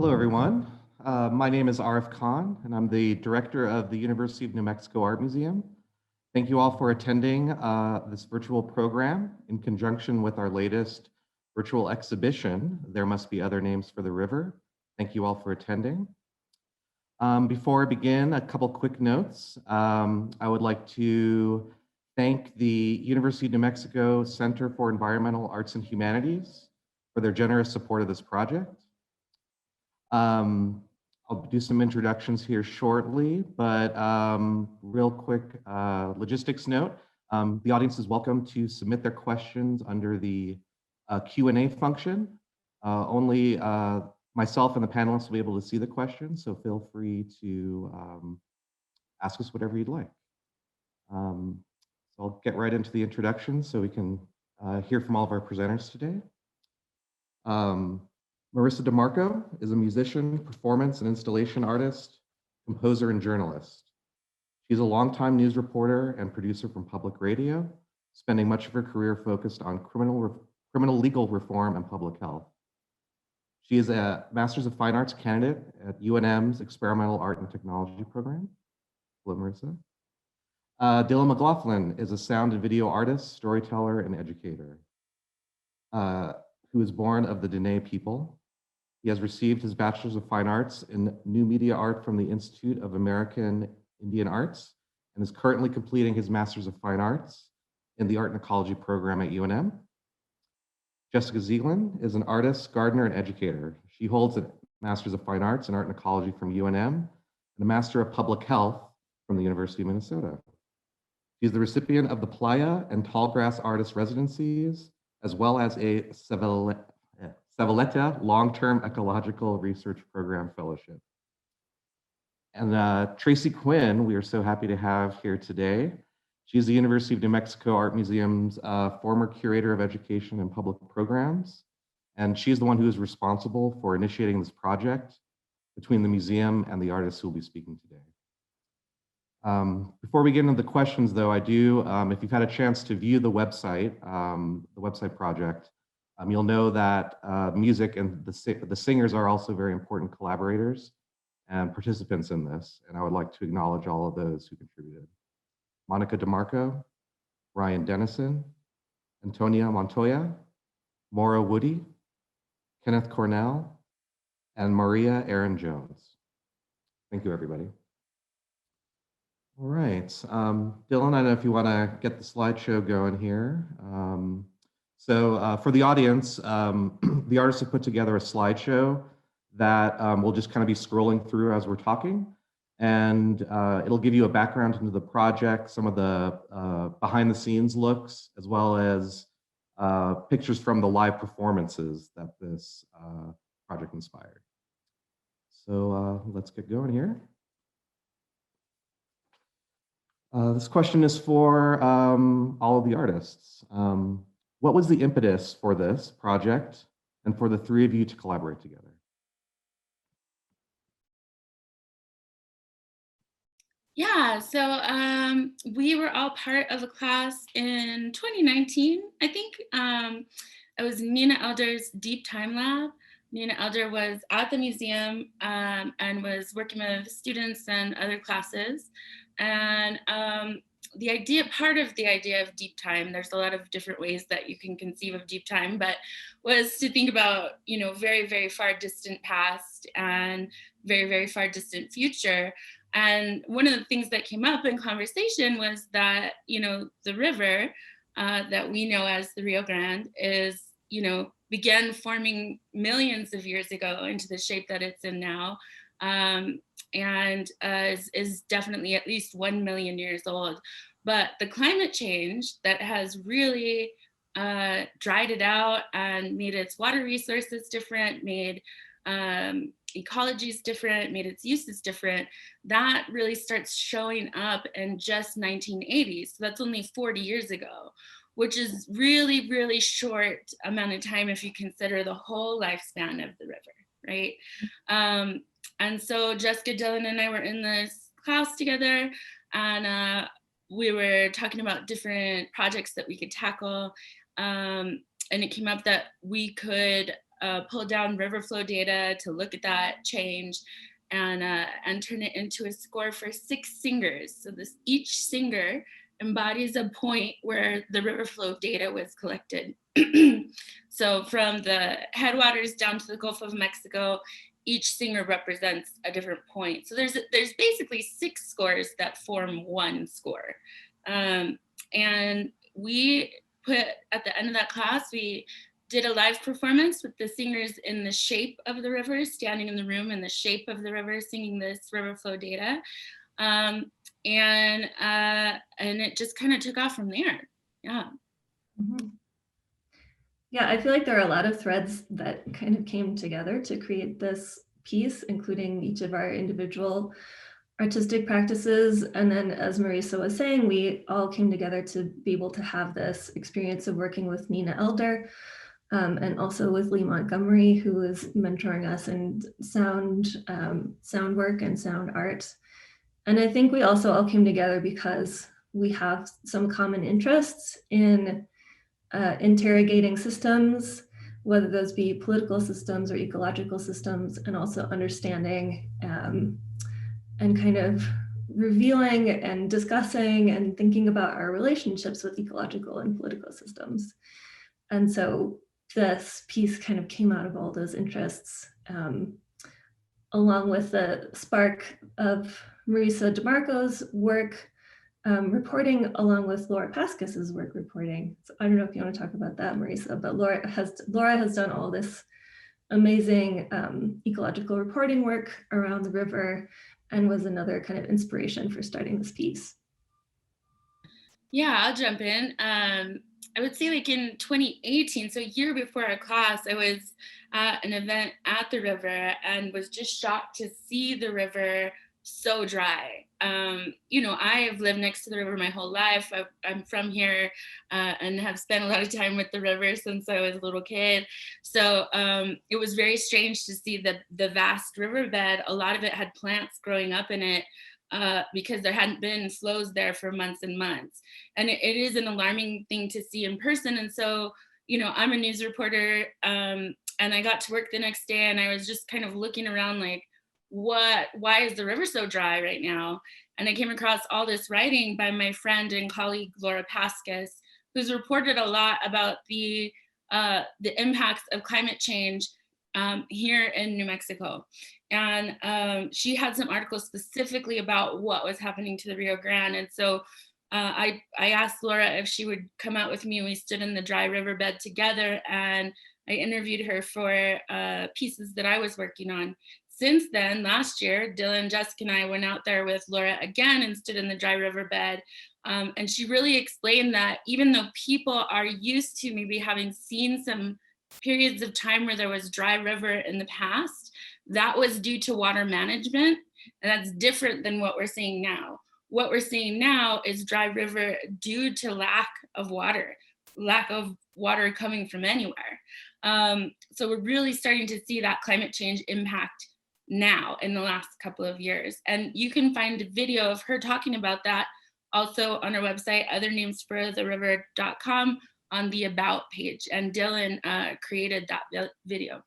Hello, everyone. My name is Arif Khan, and I'm the director of the University of New Mexico Art Museum. Thank you all for attending this virtual program in conjunction with our latest virtual exhibition, There Must Be Other Names for the River. Thank you all for attending. Before I begin, a couple quick notes. I would like to thank the University of New Mexico Center for Environmental Arts and Humanities for their generous support of this project. I'll do some introductions here shortly, but real quick logistics note. The audience is welcome to submit their questions under the Q&A function. Only myself and the panelists will be able to see the questions, so feel free to ask us whatever you'd like. So I'll get right into the introduction so we can hear from all of our presenters today. Marisa Demarco is a musician, performance and installation artist, composer, and journalist. She's a longtime news reporter and producer from public radio, spending much of her career focused on criminal legal reform and public health. She is a Masters of Fine Arts candidate at UNM's Experimental Art and Technology program. Hello, Marisa. Dylan McLaughlin is a sound and video artist, storyteller, and educator who is born of the Dene people. He has received his Bachelor's of Fine Arts in New Media Art from the Institute of American Indian Arts and is currently completing his Master's of Fine Arts in the Art and Ecology program at UNM. Jessica Zeglin is an artist, gardener, and educator. She holds a Master's of Fine Arts in Art and Ecology from UNM and a Master of Public Health from the University of Minnesota. She's the recipient of the Playa and Tallgrass Artist Residencies, as well as a Savaleta Long-Term Ecological Research Program Fellowship. And Tracy Quinn, we are so happy to have here today. She's the University of New Mexico Art Museum's former Curator of Education and Public Programs. And she's the one who is responsible for initiating this project between the museum and the artists who will be speaking today. Before we get into the questions though, I do, if you've had a chance to view the website project, you'll know that music and the singers are also very important collaborators and participants in this. And I would like to acknowledge all of those who contributed. Monica DeMarco, Ryan Dennison, Antonia Montoya, Maura Woody, Kenneth Cornell, and Maria Aaron Jones. Thank you, everybody. All right, Dylan, I don't know if you want to get the slideshow going here. So for the audience, the artists have put together a slideshow that we'll just kind of be scrolling through as we're talking. And it'll give you a background into the project, some of the behind the scenes looks, as well as pictures from the live performances that this project inspired. So let's get going here. This question is for all of the artists. What was the impetus for this project and for the three of you to collaborate together? Yeah, so we were all part of a class in 2019, I think. It was Nina Elder's Deep Time Lab. Nina Elder was at the museum and was working with students and other classes. And part of the idea of deep time, there's a lot of different ways that you can conceive of deep time, but was to think about, very, very far distant past and very, very far distant future. And one of the things that came up in conversation was that, the river that we know as the Rio Grande is, began forming millions of years ago into the shape that it's in now. And is definitely at least 1 million years old. But the climate change that has really dried it out and made its water resources different, made ecologies different, made its uses different, that really starts showing up in just 1980s. So that's only 40 years ago, which is really, really short amount of time if you consider the whole lifespan of the river, right? And so Jessica, Dylan, and I were in this class together, and we were talking about different projects that we could tackle. And it came up that we could pull down river flow data to look at that change and turn it into a score for 6 singers. So each singer embodies a point where the river flow data was collected. So from the headwaters down to the Gulf of Mexico, each singer represents a different point. So there's basically 6 scores that form one score. And we put, at the end of that class, we did a live performance with the singers in the shape of the river, standing in the room in the shape of the river, singing this river flow data. And it just kind of took off from there. Yeah. Mm-hmm. Yeah, I feel like there are a lot of threads that kind of came together to create this piece, including each of our individual artistic practices. And then, as Marisa was saying, we all came together to be able to have this experience of working with Nina Elder, and also with Lee Montgomery, who is mentoring us in sound work and sound art. And I think we also all came together because we have some common interests in interrogating systems, whether those be political systems or ecological systems, and also understanding and kind of revealing and discussing and thinking about our relationships with ecological and political systems. And so this piece kind of came out of all those interests, along with the spark of Marisa Demarco's work reporting, along with Laura Pasquez's work reporting. So I don't know if you want to talk about that, Marisa, but Laura has done all this amazing ecological reporting work around the river and was another kind of inspiration for starting this piece. Yeah, I'll jump in. I would say like in 2018, so a year before our class, I was at an event at the river and was just shocked to see the river so dry. I have lived next to the river my whole life. I'm from here and have spent a lot of time with the river since I was a little kid. So it was very strange to see the vast riverbed. A lot of it had plants growing up in it because there hadn't been flows there for months and months. And it is an alarming thing to see in person. And so, I'm a news reporter and I got to work the next day and I was just kind of looking around like, why is the river so dry right now? And I came across all this writing by my friend and colleague, Laura Pasquez, who's reported a lot about the impacts of climate change here in New Mexico. And she had some articles specifically about what was happening to the Rio Grande. And so I asked Laura if she would come out with me. We stood in the dry riverbed together and I interviewed her for pieces that I was working on. Since then, last year, Dylan, Jessica, and I went out there with Laura again and stood in the dry riverbed. And she really explained that even though people are used to maybe having seen some periods of time where there was dry river in the past, that was due to water management. And that's different than what we're seeing now. What we're seeing now is dry river due to lack of water coming from anywhere. So we're really starting to see that climate change impact now in the last couple of years. And you can find a video of her talking about that also on our website, othernamesfortheriver.com, on the About page. And Dylan created that video.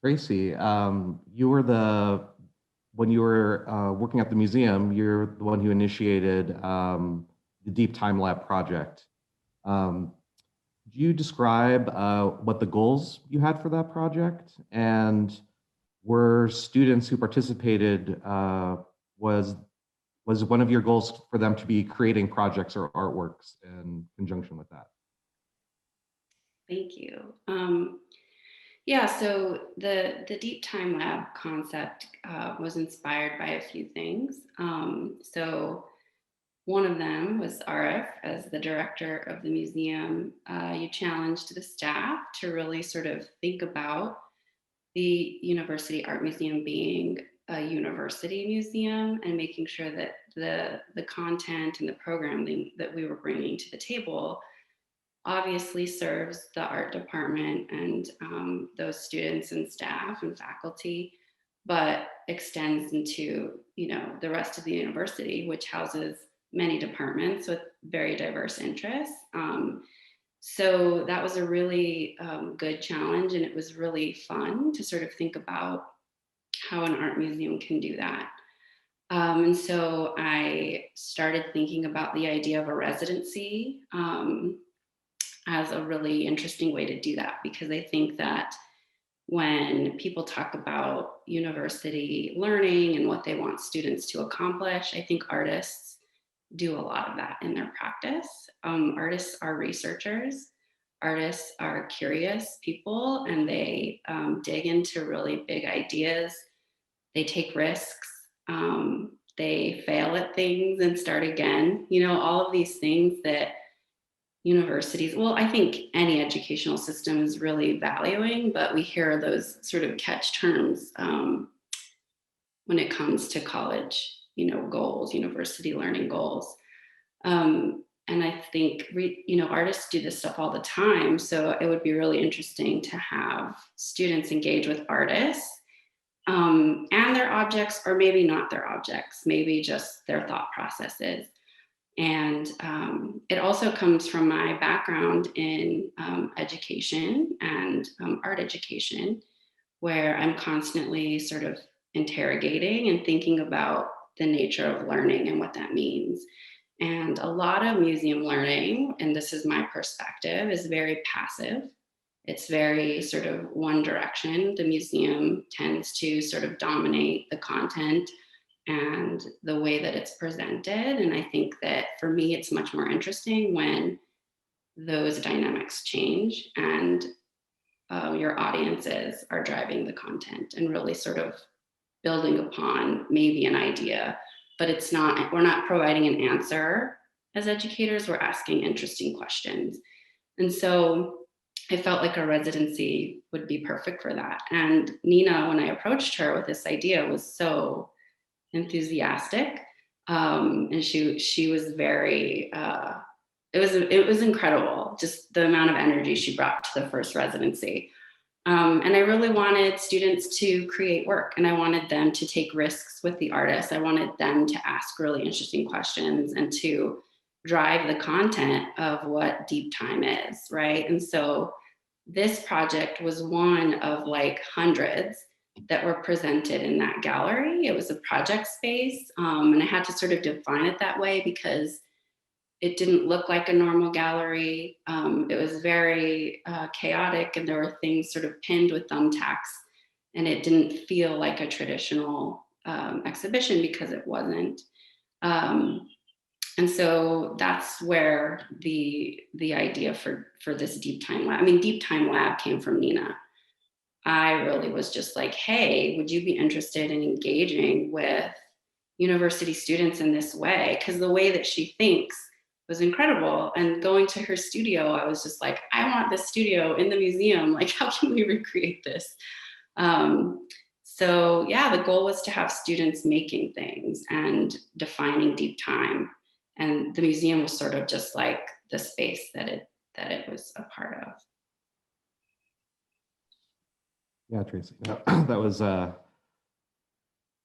Tracy, when you were working at the museum, you're the one who initiated the Deep Time Lab project. Could you describe what the goals you had for that project? And were students who participated, was one of your goals for them to be creating projects or artworks in conjunction with that? Thank you. Yeah, so the Deep Time Lab concept was inspired by a few things. So one of them was Arif, as the director of the museum. You challenged the staff to really sort of think about the University Art Museum being a university museum and making sure that the content and the programming that we were bringing to the table obviously serves the art department and those students and staff and faculty, but extends into, the rest of the university, which houses many departments with very diverse interests. So that was a really good challenge, and it was really fun to sort of think about how an art museum can do that. And so I started thinking about the idea of a residency as a really interesting way to do that, because I think that when people talk about university learning and what they want students to accomplish, I think artists do a lot of that in their practice. Artists are researchers. Artists are curious people, and they dig into really big ideas. They take risks. They fail at things and start again. All of these things that universities, well, I think any educational system is really valuing, but we hear those sort of catch terms when it comes to college, goals, university learning goals. And I think, artists do this stuff all the time. So it would be really interesting to have students engage with artists and their objects, or maybe not their objects, maybe just their thought processes. And it also comes from my background in education and art education, where I'm constantly sort of interrogating and thinking about the nature of learning and what that means. And a lot of museum learning, and this is my perspective, is very passive. It's very sort of one direction. The museum tends to sort of dominate the content and the way that it's presented. And I think that for me, it's much more interesting when those dynamics change and your audiences are driving the content and really sort of building upon maybe an idea, but we're not providing an answer as educators, we're asking interesting questions. And so I felt like a residency would be perfect for that. And Nina, when I approached her with this idea, was so enthusiastic. And she was very, it was incredible, just the amount of energy she brought to the first residency. And I really wanted students to create work, and I wanted them to take risks with the artists. I wanted them to ask really interesting questions and to drive the content of what deep time is, right? And so this project was one of like hundreds that were presented in that gallery. It was a project space, and I had to sort of define it that way because it didn't look like a normal gallery. It was very chaotic, and there were things sort of pinned with thumbtacks, and it didn't feel like a traditional exhibition because it wasn't. And so that's where the idea for this Deep Time Lab, Deep Time Lab came from Nina. I really was just like, hey, would you be interested in engaging with university students in this way? Because the way that she thinks was incredible. And going to her studio, I was just like, I want this studio in the museum. Like, how can we recreate this? So yeah, the goal was to have students making things and defining deep time. And the museum was sort of just like the space that it was a part of. Yeah, Tracy, that was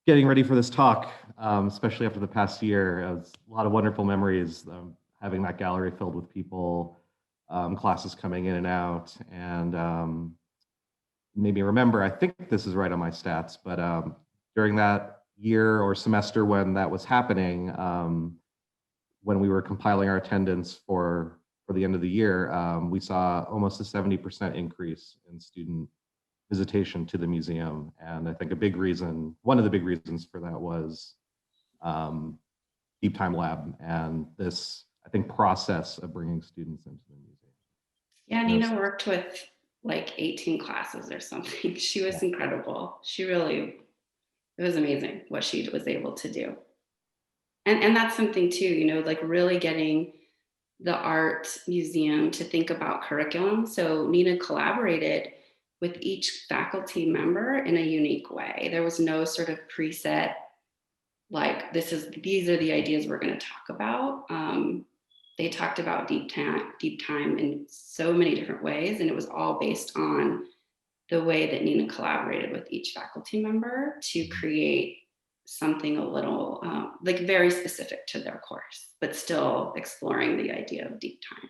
getting ready for this talk, especially after the past year. It was a lot of wonderful memories, having that gallery filled with people, classes coming in and out, and maybe remember, I think this is right on my stats, but during that year or semester when that was happening, when we were compiling our attendance for the end of the year, we saw almost a 70% increase in student visitation to the museum. And I think one of the big reasons for that was Deep Time Lab and this, I think, process of bringing students into the museum. Yeah, Nina worked with like 18 classes or something. She was incredible. It was amazing what she was able to do. And that's something too, like really getting the art museum to think about curriculum. So Nina collaborated with each faculty member in a unique way. There was no sort of preset, like these are the ideas we're going to talk about. They talked about deep time in so many different ways, and it was all based on the way that Nina collaborated with each faculty member to create something a little like very specific to their course, but still exploring the idea of deep time.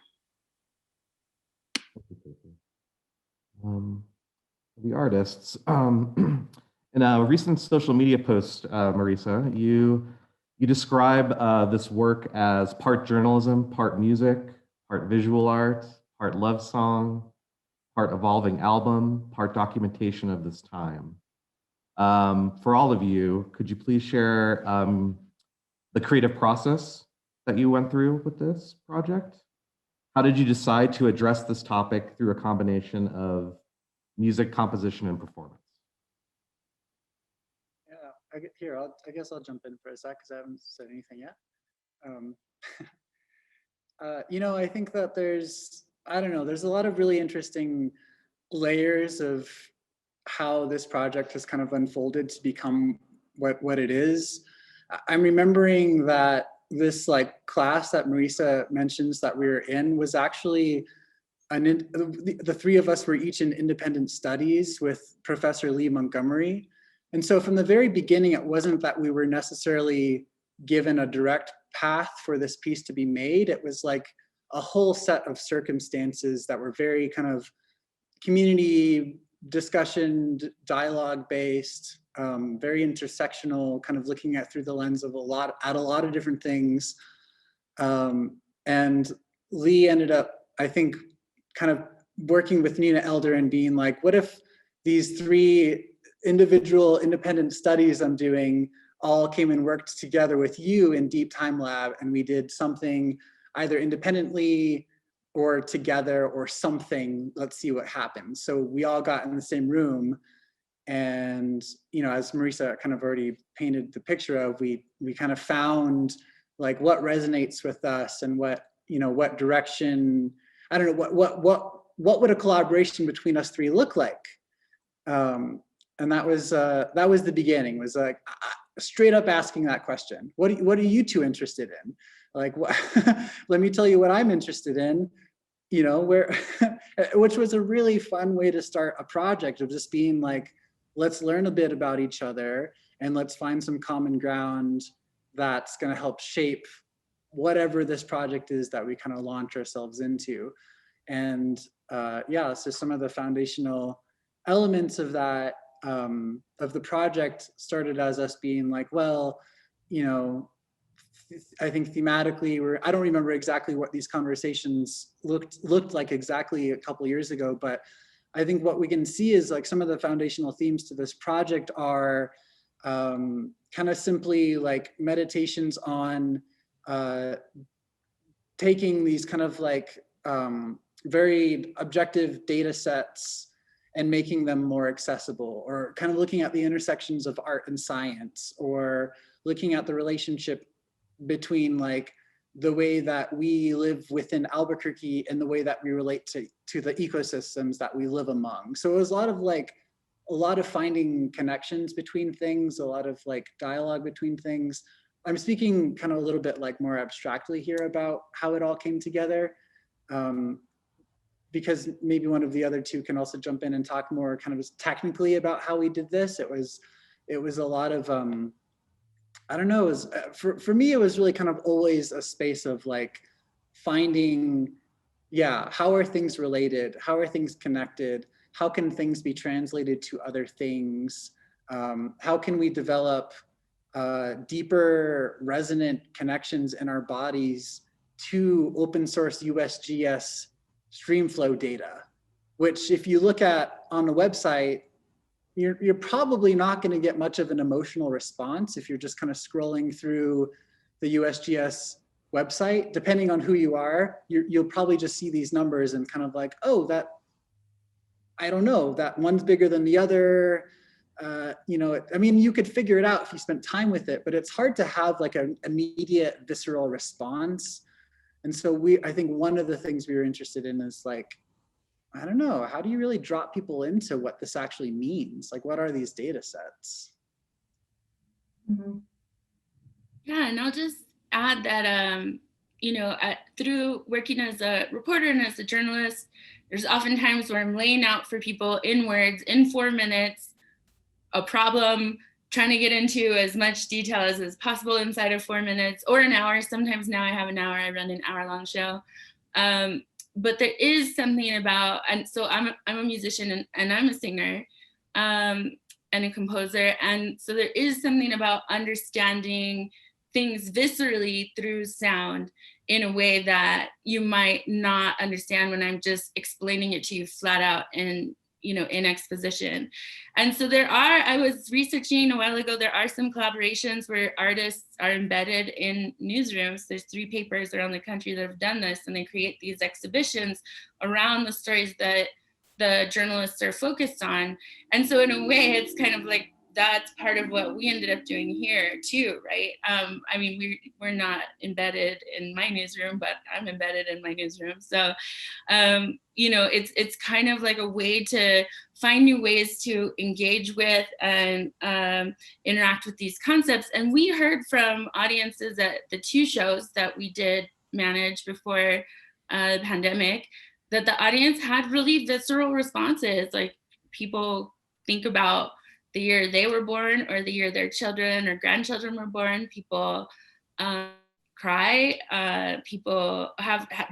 The artists, in a recent social media post, Marisa, you describe this work as part journalism, part music, part visual art, part love song, part evolving album, part documentation of this time. For all of you, could you please share the creative process that you went through with this project? How did you decide to address this topic through a combination of music, composition, and performance? Yeah, I guess I'll jump in for a sec because I haven't said anything yet. I think that there's a lot of really interesting layers of how this project has kind of unfolded to become what it is. I'm remembering that this class that Marisa mentions that we were in was actually the three of us were each in independent studies with Professor Lee Montgomery. And so from the very beginning, it wasn't that we were necessarily given a direct path for this piece to be made. It was like a whole set of circumstances that were very kind of community discussion, dialogue based, very intersectional, kind of looking at through the lens of a lot of different things. And Lee ended up, I think, kind of working with Nina Elder and being like, what if these three individual independent studies I'm doing all came and worked together with you in Deep Time Lab, and we did something either independently or together or something, let's see what happens. So we all got in the same room, and as Marisa kind of already painted the picture of, we kind of found like what resonates with us and what direction, I don't know, what would a collaboration between us three look like? And that was the beginning, was like straight up asking that question. What are you two interested in? Like, what, let me tell you what I'm interested in, which was a really fun way to start a project, of just being like, let's learn a bit about each other and let's find some common ground that's going to help shape whatever this project is that we kind of launch ourselves into. And so some of the foundational elements of that, of the project, started as us being like, well, I think thematically, I don't remember exactly what these conversations looked like exactly a couple years ago, but I think what we can see is like some of the foundational themes to this project are kind of simply like meditations on taking these kind of like very objective data sets and making them more accessible, or kind of looking at the intersections of art and science, or looking at the relationship between like the way that we live within Albuquerque and the way that we relate to the ecosystems that we live among. So it was a lot of finding connections between things, a lot of like dialogue between things. I'm speaking kind of a little bit like more abstractly here about how it all came together, because maybe one of the other two can also jump in and talk more kind of technically about how we did this. It was a lot of, I don't know, it was, for me, it was really kind of always a space of like finding, how are things related? How are things connected? How can things be translated to other things? How can we develop deeper resonant connections in our bodies to open source USGS streamflow data, which if you look at on the website, you're probably not going to get much of an emotional response if you're just kind of scrolling through the USGS website. Depending on who you are, you'll probably just see these numbers and kind of like, oh, that, I don't know, that one's bigger than the other. I mean, you could figure it out if you spent time with it, but it's hard to have like an immediate visceral response. And so I think one of the things we were interested in is like, I don't know, how do you really drop people into what this actually means? Like, what are these data sets? Mm-hmm. Yeah, and I'll just add that through working as a reporter and as a journalist, there's often times where I'm laying out for people in words, in 4 minutes, a problem, trying to get into as much detail as possible inside of 4 minutes or an hour. Sometimes now I have an hour, I run an hour-long show. But there is something about, and so I'm a musician and I'm a singer and a composer. And so there is something about understanding things viscerally through sound in a way that you might not understand when I'm just explaining it to you flat out in exposition. And so I was researching a while ago, there are some collaborations where artists are embedded in newsrooms. There's 3 papers around the country that have done this, and they create these exhibitions around the stories that the journalists are focused on. And so in a way, it's kind of like, that's part of what we ended up doing here too, right? I mean, we're not embedded in my newsroom, but I'm embedded in my newsroom. So, it's kind of like a way to find new ways to engage with and interact with these concepts. And we heard from audiences at the 2 shows that we did manage before the pandemic, that the audience had really visceral responses. Like, people think about the year they were born or the year their children or grandchildren were born. People cry. People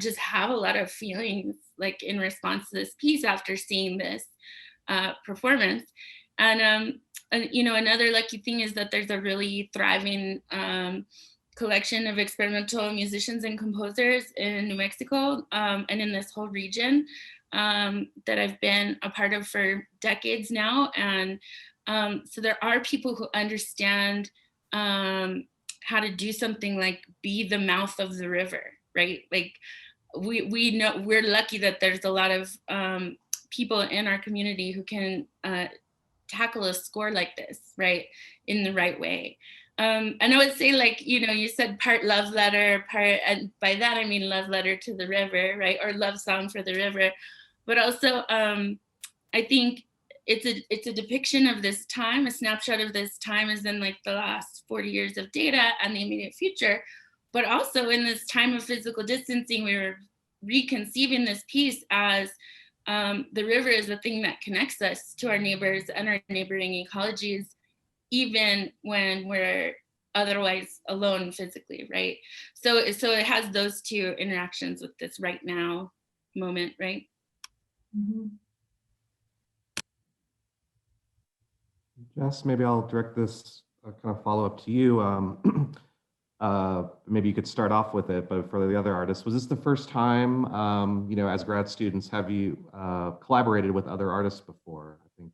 just have a lot of feelings, like, in response to this piece after seeing this performance. And another lucky thing is that there's a really thriving collection of experimental musicians and composers in New Mexico and in this whole region that I've been a part of for decades now. And so there are people who understand how to do something like be the mouth of the river, right? Like, we know, we're lucky that there's a lot of people in our community who can tackle a score like this, right, in the right way. And I would say, like, you said part love letter, and by that I mean love letter to the river, right, or love song for the river, but also I think it's a depiction of this time, a snapshot of this time as in, like, the last 40 years of data and the immediate future. But also in this time of physical distancing, we were reconceiving this piece as the river is the thing that connects us to our neighbors and our neighboring ecologies, even when we're otherwise alone physically, right? So it has those 2 interactions with this right now moment, right? Mm-hmm. Jess, maybe I'll direct this kind of follow-up to you. Maybe you could start off with it, but for the other artists, was this the first time, as grad students, have you collaborated with other artists before? I think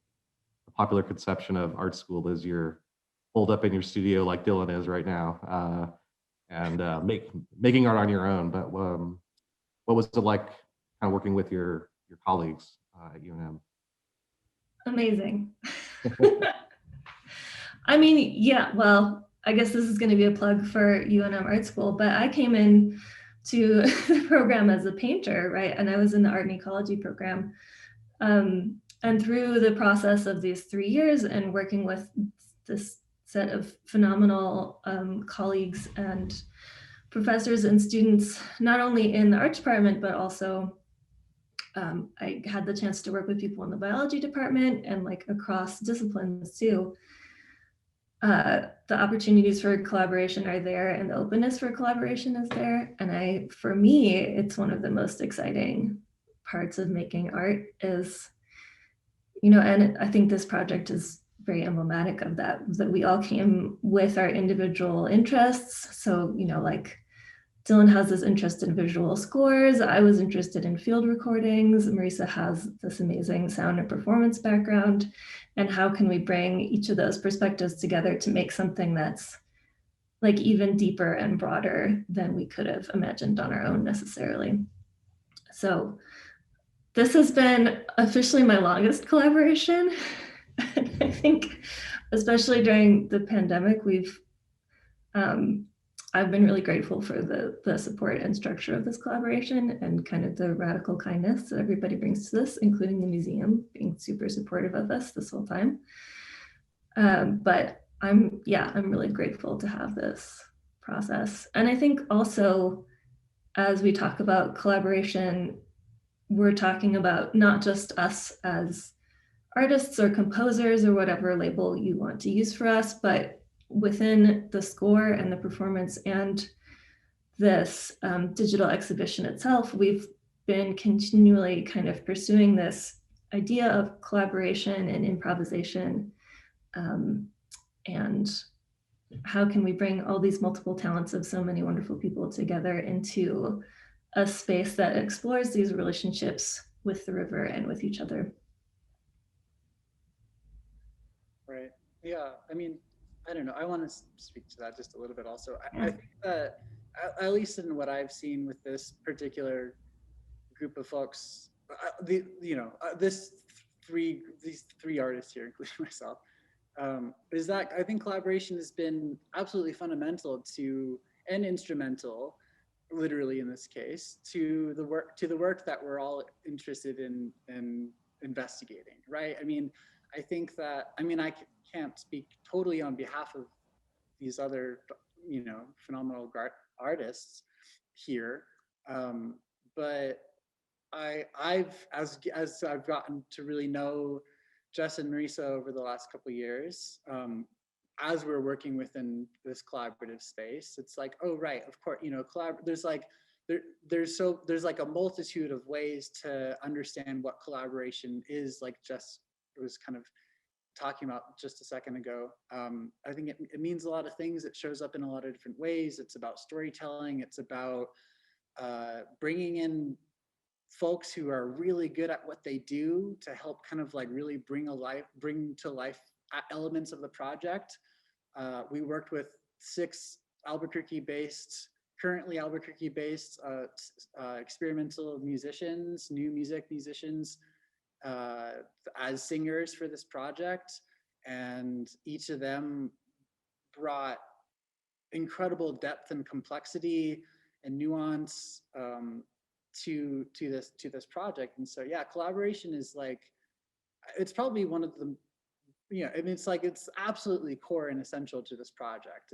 the popular conception of art school is you're holed up in your studio like Dylan is right now, and making art on your own. But what was it like kind of working with your colleagues at UNM? Amazing. I mean, yeah, well, I guess this is going to be a plug for UNM Art School, but I came in to the program as a painter, right? And I was in the art and ecology program. And through the process of these 3 years and working with this set of phenomenal colleagues and professors and students, not only in the art department, but also I had the chance to work with people in the biology department and, like, across disciplines too. The opportunities for collaboration are there and the openness for collaboration is there. And for me, it's one of the most exciting parts of making art is, and I think this project is very emblematic of that we all came with our individual interests. So, like, Dylan has this interest in visual scores. I was interested in field recordings. Marisa has this amazing sound and performance background. And how can we bring each of those perspectives together to make something that's, like, even deeper and broader than we could have imagined on our own necessarily. So this has been officially my longest collaboration. I think, especially during the pandemic, I've been really grateful for the support and structure of this collaboration and kind of the radical kindness that everybody brings to this, including the museum being super supportive of us this whole time. But I'm really grateful to have this process. And I think also as we talk about collaboration, we're talking about not just us as artists or composers or whatever label you want to use for us, but within the score and the performance and this digital exhibition itself, we've been continually kind of pursuing this idea of collaboration and improvisation, and how can we bring all these multiple talents of so many wonderful people together into a space that explores these relationships with the river and with each other. Right. Yeah. I mean, I don't know. I want to speak to that just a little bit also. I think that, at least in what I've seen with this particular group of folks, these three artists here, including myself, is that I think collaboration has been absolutely fundamental to, and instrumental, literally in this case, to the work that we're all interested in investigating, right? I mean, I think that, I can't speak totally on behalf of these other, phenomenal artists here, but as I've gotten to really know Jess and Marisa over the last couple of years, as we're working within this collaborative space, it's like, oh right, of course, there's like a multitude of ways to understand what collaboration is, like Jess was kind of talking about just a second ago. I think it means a lot of things. It shows up in a lot of different ways. It's about storytelling. It's about bringing in folks who are really good at what they do to help kind of like really bring to life elements of the project. We worked with 6 currently Albuquerque-based experimental musicians, new music musicians, as singers for this project, and each of them brought incredible depth and complexity and nuance to this project. And so yeah, collaboration is like, it's probably one of the, it's absolutely core and essential to this project.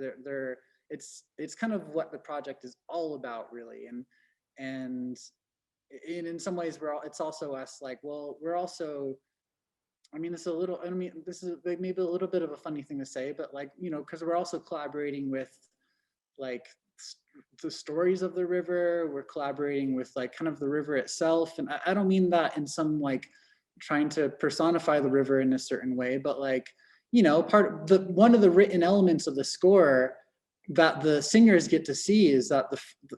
It's kind of what the project is all about, really. And in some ways it's also us, like, well, we're also, this is maybe a little bit of a funny thing to say, but like, because we're also collaborating with like the stories of the river. We're collaborating with like kind of the river itself. And I don't mean that in some like trying to personify the river in a certain way, but like, one of the written elements of the score that the singers get to see is that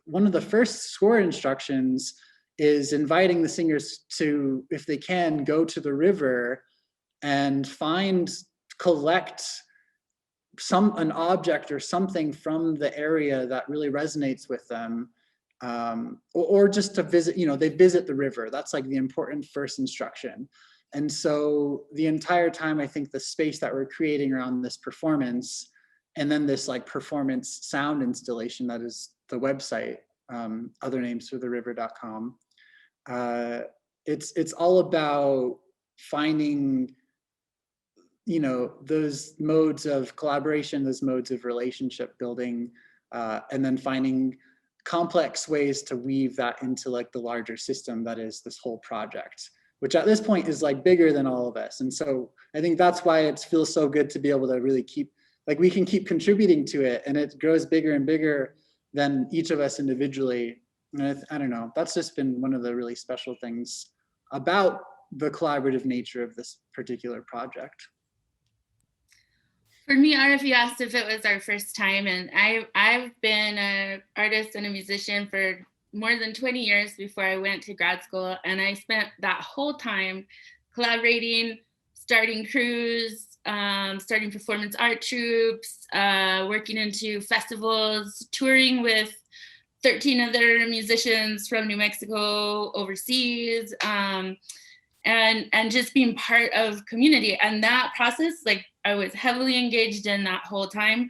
one of the first score instructions is inviting the singers to, if they can, go to the river and collect an object or something from the area that really resonates with them, or just to visit, they visit the river. That's like the important first instruction. And so the entire time, I think the space that we're creating around this performance, and then this like performance sound installation that is the website, othernamesfortheriver.com, it's all about finding those modes of collaboration, those modes of relationship building, and then finding complex ways to weave that into like the larger system that is this whole project, which at this point is like bigger than all of us. And so I think that's why it feels so good to be able to really we can keep contributing to it, and it grows bigger and bigger than each of us individually. And I don't know, that's just been one of the really special things about the collaborative nature of this particular project. For me, Arif, you asked if it was our first time, and I've been an artist and a musician for more than 20 years before I went to grad school, and I spent that whole time collaborating, starting crews, starting performance art troupes, working into festivals, touring with 13 other musicians from New Mexico overseas, and just being part of community. And that process, like, I was heavily engaged in that whole time.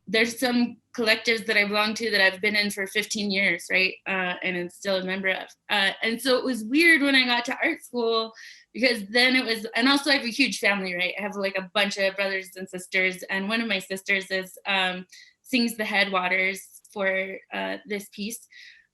There's some collectives that I belong to that I've been in for 15 years, right? And I'm still a member of. And so it was weird when I got to art school, because then it was, and also I have a huge family, right? I have like a bunch of brothers and sisters, and one of my sisters is sings the Headwaters for this piece.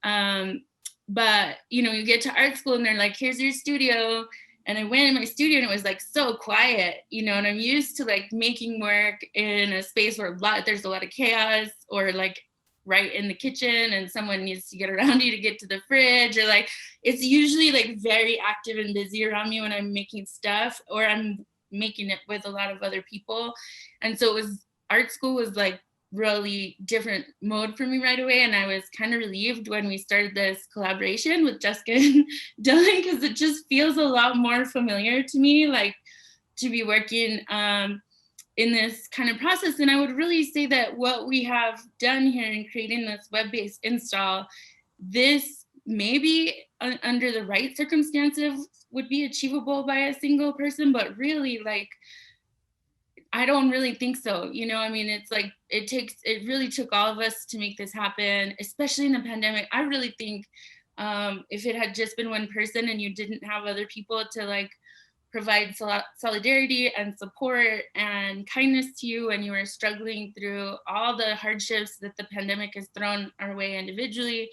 But you get to art school and they're like, here's your studio. And I went in my studio and it was like so quiet, and I'm used to like making work in a space where there's a lot of chaos, or like right in the kitchen and someone needs to get around you to get to the fridge, or like it's usually like very active and busy around me when I'm making stuff, or I'm making it with a lot of other people. And so art school was like really different mode for me right away, and I was kind of relieved when we started this collaboration with Jessica and Dylan, because it just feels a lot more familiar to me, like to be working in this kind of process. And I would really say that what we have done here in creating this web-based install, this maybe under the right circumstances would be achievable by a single person, but really like I don't really think so. I mean, it's like, it really took all of us to make this happen, especially in the pandemic. I really think if it had just been one person and you didn't have other people to like provide solidarity and support and kindness to you, and you were struggling through all the hardships that the pandemic has thrown our way individually,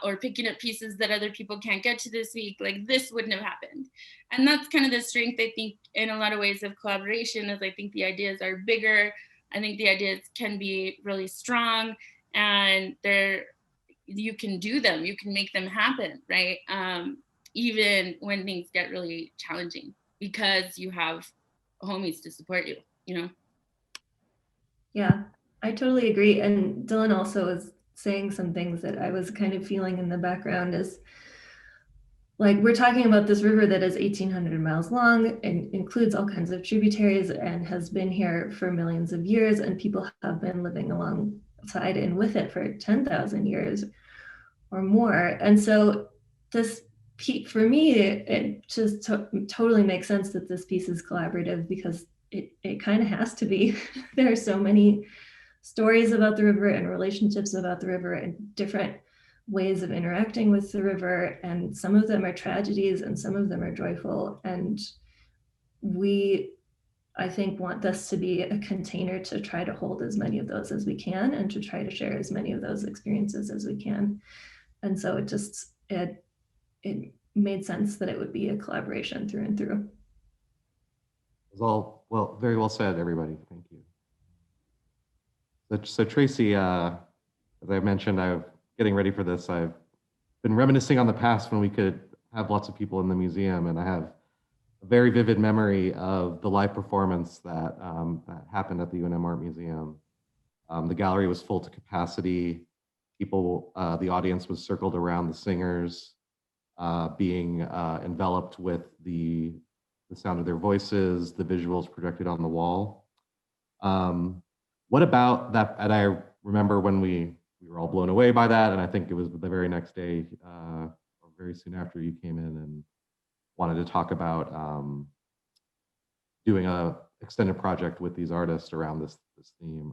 or picking up pieces that other people can't get to this week, like this wouldn't have happened. And that's kind of the strength, I think, in a lot of ways of collaboration, is I think the ideas are bigger. I think the ideas can be really strong, and you can do them, you can make them happen, right? Even when things get really challenging, because you have homies to support you, Yeah, I totally agree. And Dylan also was saying some things that I was kind of feeling in the background, is like, we're talking about this river that is 1,800 miles long and includes all kinds of tributaries and has been here for millions of years, and people have been living alongside and with it for 10,000 years or more. And so this, for me, it just totally makes sense that this piece is collaborative, because it kind of has to be. There are so many stories about the river and relationships about the river and different ways of interacting with the river, and some of them are tragedies and some of them are joyful, and I think want this to be a container to try to hold as many of those as we can, and to try to share as many of those experiences as we can. And so it made sense that it would be a collaboration through and through. It was all very well said, everybody. Thank you. So Tracy, as I mentioned, I'm getting ready for this. I've been reminiscing on the past when we could have lots of people in the museum, and I have a very vivid memory of the live performance that happened at the UNM Art Museum. The gallery was full to capacity. People, the audience was circled around the singers, being enveloped with the sound of their voices, the visuals projected on the wall. What about that? And I remember when we were all blown away by that, and I think it was the very next day, or very soon after, you came in and wanted to talk about doing a extended project with these artists around this theme.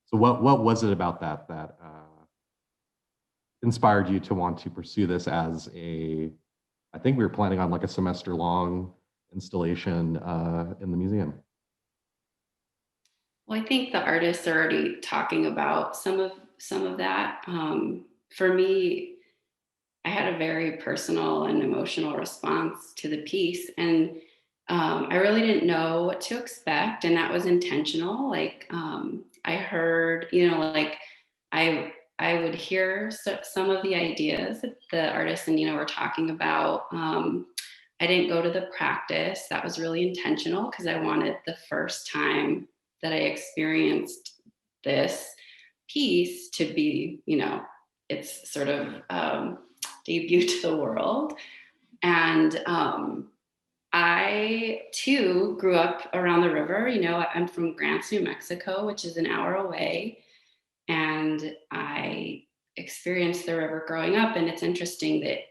So what was it about that inspired you to want to pursue this as I think we were planning on like a semester-long installation in the museum? Well, I think the artists are already talking about some of that. For me, I had a very personal and emotional response to the piece, and I really didn't know what to expect, and that was intentional. Like I heard, like I would hear some of the ideas that the artists and Nina were talking about. I didn't go to the practice. That was really intentional, because I wanted the first time that I experienced this piece to be, its sort of debut to the world. And I too grew up around the river. I'm from Grants, New Mexico, which is an hour away. And I experienced the river growing up. And it's interesting that,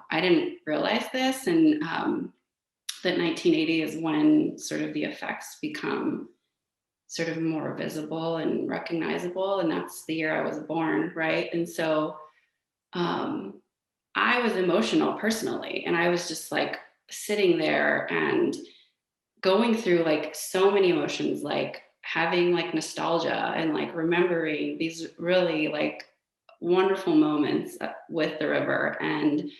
I didn't realize this, and that 1980 is when sort of the effects become sort of more visible and recognizable. And that's the year I was born, right? And so I was emotional personally, and I was just like sitting there and going through like so many emotions, like having like nostalgia and like remembering these really like wonderful moments with the river, and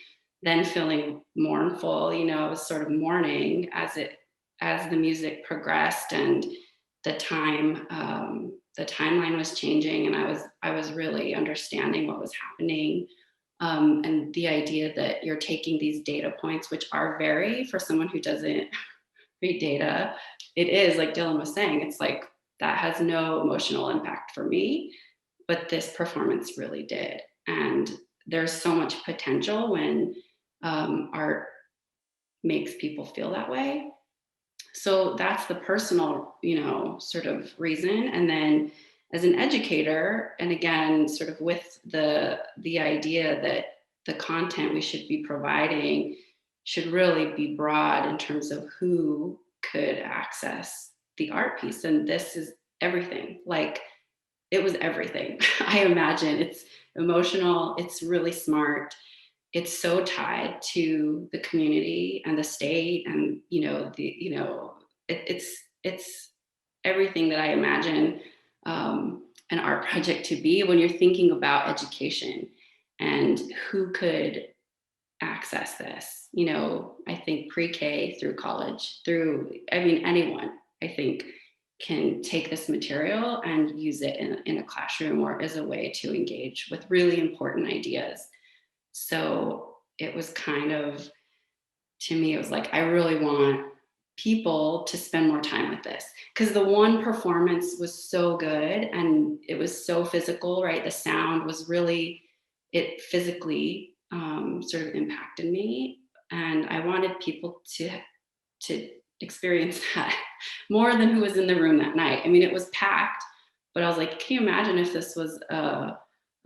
then feeling mournful, you know, I was sort of mourning as the music progressed, and the timeline was changing, and I was really understanding what was happening. And the idea that you're taking these data points, which are very, for someone who doesn't read data, it is like Dylan was saying, it's like that has no emotional impact for me, but this performance really did. And there's so much potential when art makes people feel that way. So that's the personal, you know, sort of reason. And then as an educator, and again, sort of with the idea that the content we should be providing should really be broad in terms of who could access the art piece. And this is everything. Like, it was everything. I imagine it's emotional, it's really smart, it's so tied to the community and the state, and it's everything that I imagine an art project to be when you're thinking about education and who could access this. You know, I think pre-K through college, anyone, I think, can take this material and use it in a classroom or as a way to engage with really important ideas. So it was kind of, to me, it was like, I really want people to spend more time with this, because the one performance was so good and it was so physical, right? The sound was really, it physically sort of impacted me, and I wanted people to experience that more than who was in the room that night. I mean, it was packed, but I was like, can you imagine if this was a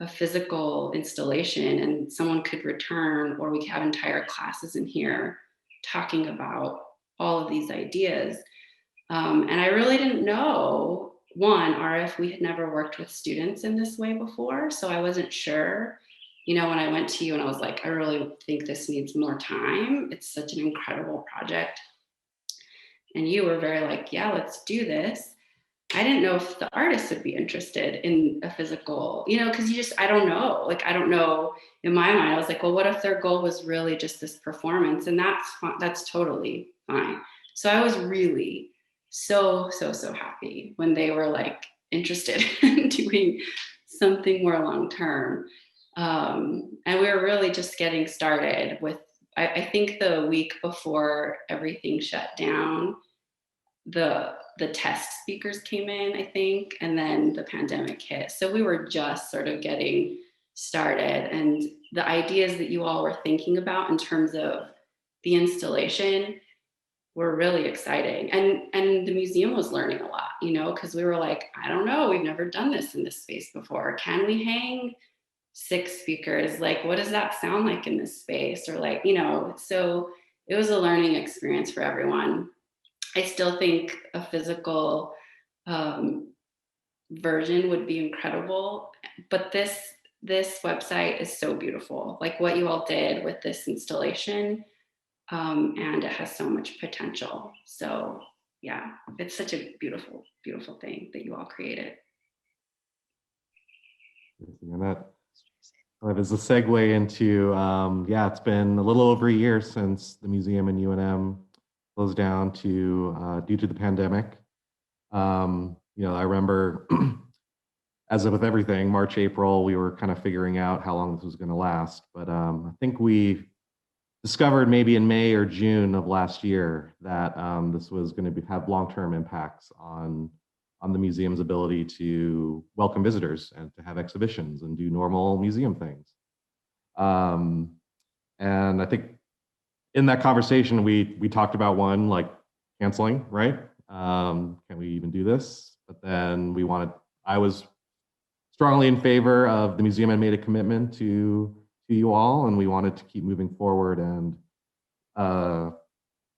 physical installation and someone could return, or we could have entire classes in here talking about all of these ideas. And I really didn't know, one, Arif, we had never worked with students in this way before, so I wasn't sure. You know, when I went to you and I was like, I really think this needs more time. It's such an incredible project. And you were very like, yeah, let's do this. I didn't know if the artists would be interested in a physical, you know, because I don't know. Like, I don't know, in my mind, I was like, well, what if their goal was really just this performance? And that's totally fine. So I was really so happy when they were like interested in doing something more long-term. And we were really just getting started with, I think the week before everything shut down, the test speakers came in, I think, and then the pandemic hit. So we were just sort of getting started, and the ideas that you all were thinking about in terms of the installation were really exciting. And the museum was learning a lot, you know, because we were like, I don't know, we've never done this in this space before. Can we hang 6 speakers? Like, what does that sound like in this space? Or like, you know, so it was a learning experience for everyone. I still think a physical version would be incredible, but this website is so beautiful. Like what you all did with this installation, and it has so much potential. So yeah, it's such a beautiful, beautiful thing that you all created. And that kind of is a segue into, yeah, it's been a little over a year since the museum in UNM closed down due to the pandemic. You know, I remember, as with everything, March, April, we were kind of figuring out how long this was going to last. But I think we discovered maybe in May or June of last year that this was going to have long-term impacts on the museum's ability to welcome visitors and to have exhibitions and do normal museum things. And I think in that conversation, we talked about one, like canceling, right? Can we even do this? But then I was strongly in favor of the museum had made a commitment to you all, and we wanted to keep moving forward. And the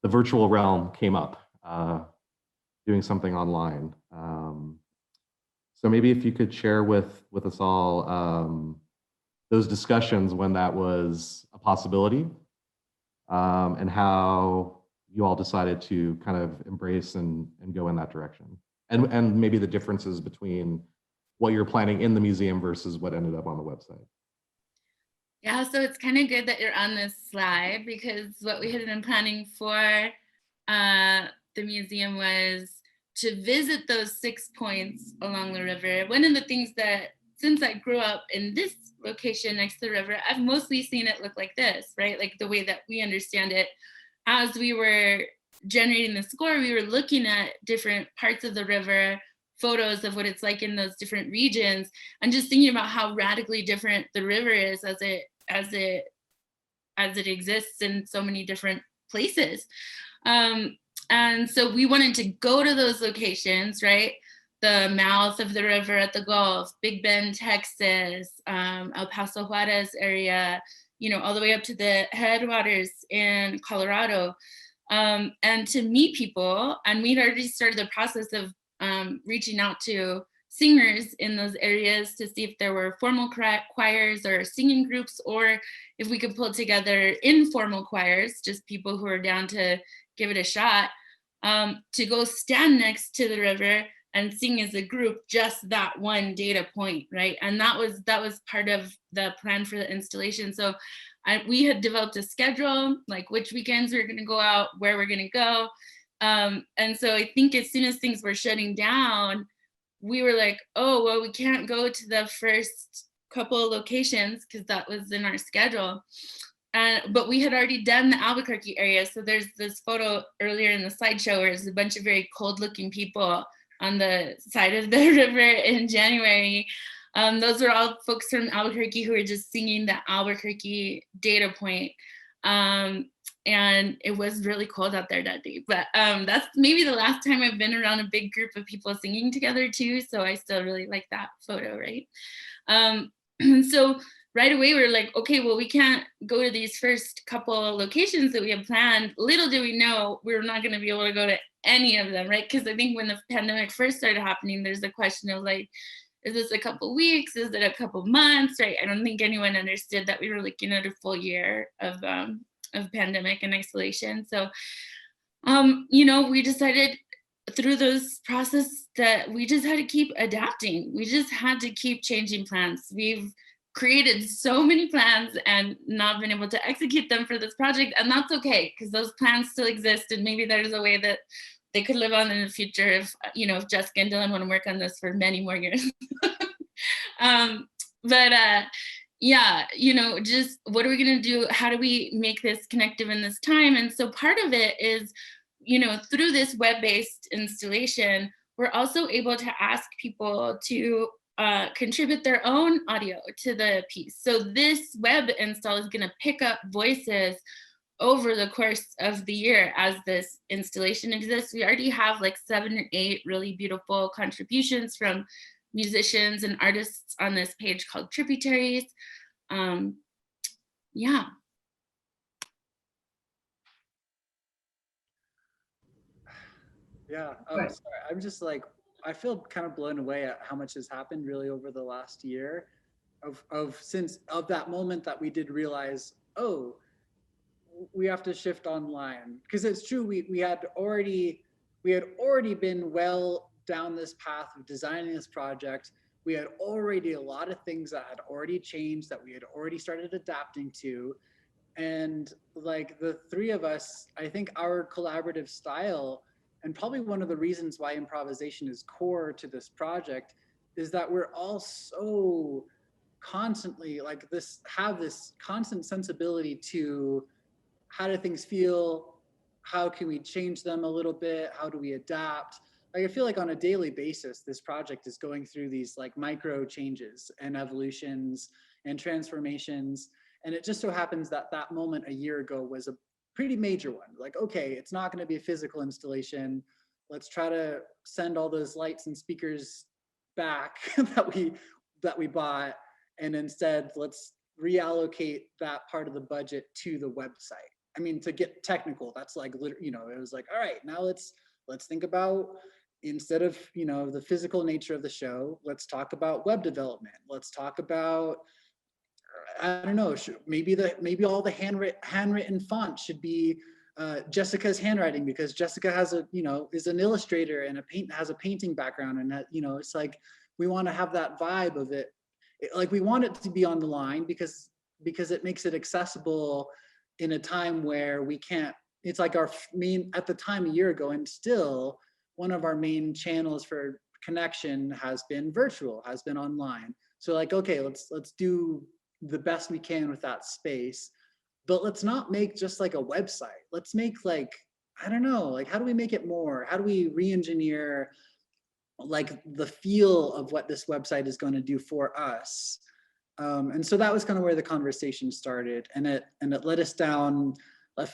virtual realm came up, doing something online. So maybe if you could share with us all those discussions when that was a possibility, and how you all decided to kind of embrace and go in that direction. and maybe the differences between what you're planning in the museum versus what ended up on the website. Yeah, so it's kind of good that you're on this slide, because what we had been planning for the museum was to visit those 6 points along the river. One of the things that, since I grew up in this location next to the river, I've mostly seen it look like this, right? Like the way that we understand it. As we were generating the score, we were looking at different parts of the river, photos of what it's like in those different regions, and just thinking about how radically different the river is as it exists in so many different places. And so we wanted to go to those locations, right? The mouth of the river at the Gulf, Big Bend, Texas, El Paso Juarez area, you know, all the way up to the headwaters in Colorado, and to meet people. And we'd already started the process of reaching out to singers in those areas to see if there were formal choirs or singing groups, or if we could pull together informal choirs, just people who are down to give it a shot, to go stand next to the river and sing as a group, just that one data point, right? And that was part of the plan for the installation. So we had developed a schedule, like which weekends we were gonna go out, where we're gonna go. And so I think as soon as things were shutting down, we were like, oh, well, we can't go to the first couple of locations because that was in our schedule. But we had already done the Albuquerque area. So there's this photo earlier in the slideshow where there's a bunch of very cold looking people on the side of the river in January. Those were all folks from Albuquerque who were just singing the Albuquerque data point. And it was really cold out there that day. But that's maybe the last time I've been around a big group of people singing together too. So I still really like that photo, right? And so right away we were like, okay, well, we can't go to these first couple locations that we had planned. Little do we know we were not going to be able to go to any of them, right? Because I think when the pandemic first started happening, there's a question of like, is this a couple weeks? Is it a couple months, right? I don't think anyone understood that we were looking at a full year of pandemic and isolation. So, you know, we decided through those process that we just had to keep adapting. We just had to keep changing plans. We've created so many plans and not been able to execute them for this project, and that's okay, because those plans still exist, and maybe there's a way that they could live on in the future if, you know, if Jessica and Dylan want to work on this for many more years. Yeah, you know, just what are we going to do? How do we make this connective in this time? And so part of it is, you know, through this web-based installation, we're also able to ask people to contribute their own audio to the piece. So this web install is going to pick up voices over the course of the year as this installation exists. We already have like 7 or 8 really beautiful contributions from musicians and artists on this page called Tributaries. Yeah. Yeah, sorry. I'm just like, I feel kind of blown away at how much has happened really over the last year since that moment that we did realize, oh, we have to shift online. Because it's true, we had already been well down this path of designing this project. We had already a lot of things that had already changed, that we had already started adapting to. And like the 3 of us, I think our collaborative style, and probably one of the reasons why improvisation is core to this project, is that we're all so constantly like have this constant sensibility to how do things feel, how can we change them a little bit, how do we adapt. Like I feel like on a daily basis, this project is going through these like micro changes and evolutions and transformations. And it just so happens that that moment a year ago was a pretty major one. Like, okay, it's not going to be a physical installation. Let's try to send all those lights and speakers back that we bought, and instead let's reallocate that part of the budget to the website. I mean, to get technical, that's like, you know, it was like, all right, now let's think about, instead of, you know, the physical nature of the show, let's talk about web development. Let's talk about, I don't know, maybe all the handwritten font should be Jessica's handwriting, because Jessica has a, is an illustrator and has a painting background, and that, it's like, we want to have that vibe of it. Like, we want it to be on the line because it makes it accessible in a time where we can't, it's like our main, at the time a year ago, and still one of our main channels for connection has been virtual, has been online. So like, okay, let's do the best we can with that space. But let's not make just like a website. Let's make like, I don't know, like, how do we make it more? How do we re-engineer like the feel of what this website is going to do for us? And so that was kind of where the conversation started, and it led us down a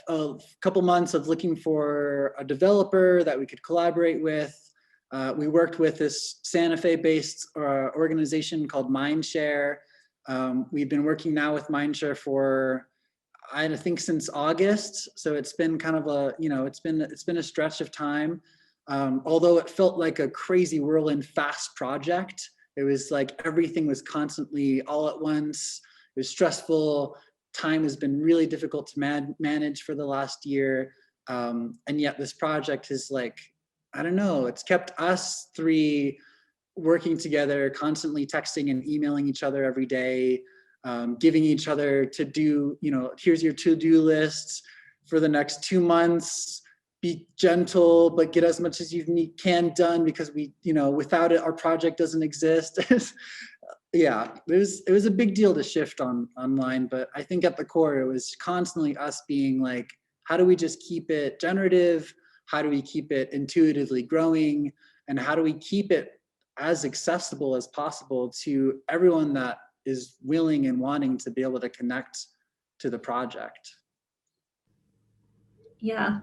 couple months of looking for a developer that we could collaborate with. We worked with this Santa Fe-based organization called Mindshare. We've been working now with Mindshare for, I think, since August. So it's been kind of a, it's been a stretch of time. Although it felt like a crazy whirlwind fast project. It was like everything was constantly all at once. It was stressful. Time has been really difficult to manage for the last year. And yet this project is like, I don't know, it's kept us three working together, constantly texting and emailing each other every day, giving each other to do, here's your to-do lists for the next 2 months. Be gentle, but get as much as you can done, because we, without it, our project doesn't exist. Yeah, it was a big deal to shift online, but I think at the core, it was constantly us being like, how do we just keep it generative? How do we keep it intuitively growing? And how do we keep it as accessible as possible to everyone that is willing and wanting to be able to connect to the project? Yeah,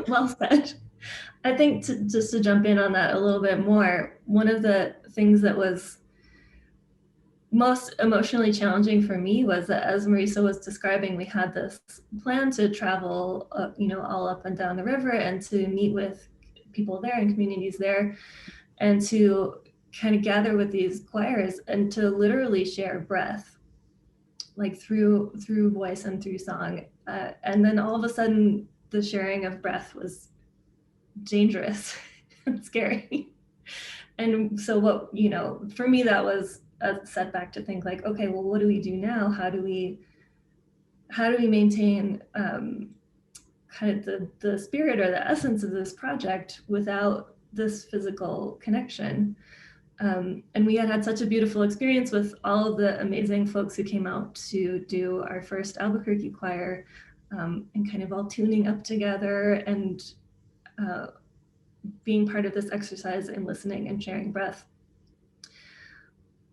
well said. I think just to jump in on that a little bit more, one of the things that was most emotionally challenging for me was that, as Marisa was describing, we had this plan to travel, all up and down the river, and to meet with people there and communities there, and to kind of gather with these choirs and to literally share breath, like through voice and through song. And then all of a sudden, the sharing of breath was dangerous and scary. And so what, for me, that was a setback to think like, okay, well, what do we do now? How do we maintain kind of the spirit or the essence of this project without this physical connection? And we had such a beautiful experience with all of the amazing folks who came out to do our first Albuquerque choir, and kind of all tuning up together and being part of this exercise and listening and sharing breath.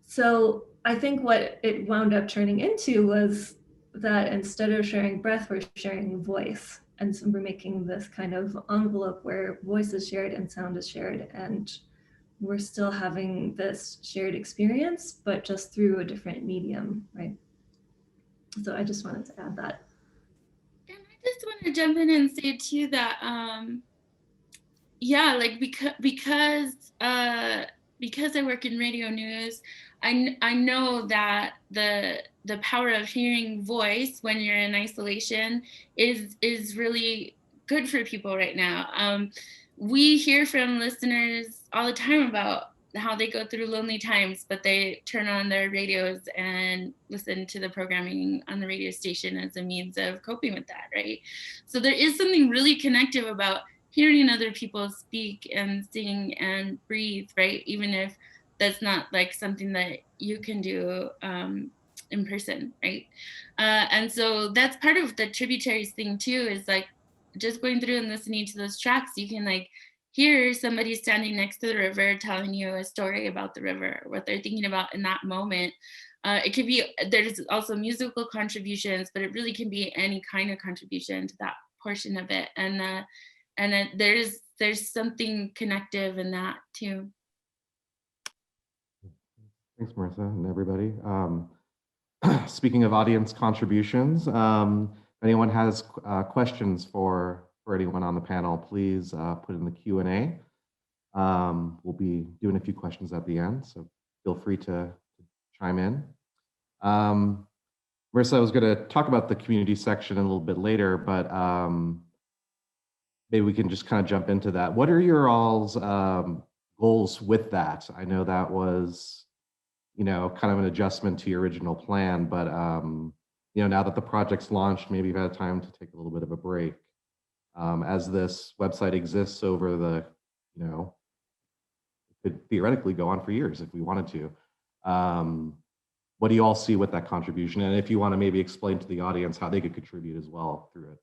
So I think what it wound up turning into was that instead of sharing breath, we're sharing voice. And so we're making this kind of envelope where voice is shared and sound is shared, and we're still having this shared experience, but just through a different medium, right? So I just wanted to add that. And I just want to jump in and say too that, yeah, like because I work in radio news, I know that the power of hearing voice when you're in isolation is really good for people right now. We hear from listeners all the time about how they go through lonely times, but they turn on their radios and listen to the programming on the radio station as a means of coping with that, right? So there is something really connective about hearing other people speak and sing and breathe, right? Even if that's not like something that you can do in person, right? And so that's part of the tributaries thing too, is like just going through and listening to those tracks, you can like hear somebody standing next to the river telling you a story about the river, what they're thinking about in that moment. It could be, there's also musical contributions, but it really can be any kind of contribution to that portion of it. And there's something connective in that too. Thanks, Marisa, and everybody. Speaking of audience contributions, if anyone has questions for anyone on the panel, please put in the Q&A. We'll be doing a few questions at the end, so feel free to chime in. Marisa, I was going to talk about the community section a little bit later, but maybe we can just kind of jump into that. What are your all's goals with that? I know that was, you know, kind of an adjustment to your original plan, but you know, now that the project's launched, maybe you've had time to take a little bit of a break. As this website exists over the, you know, it could theoretically go on for years if we wanted to. What do you all see with that contribution? And if you want to maybe explain to the audience how they could contribute as well through it.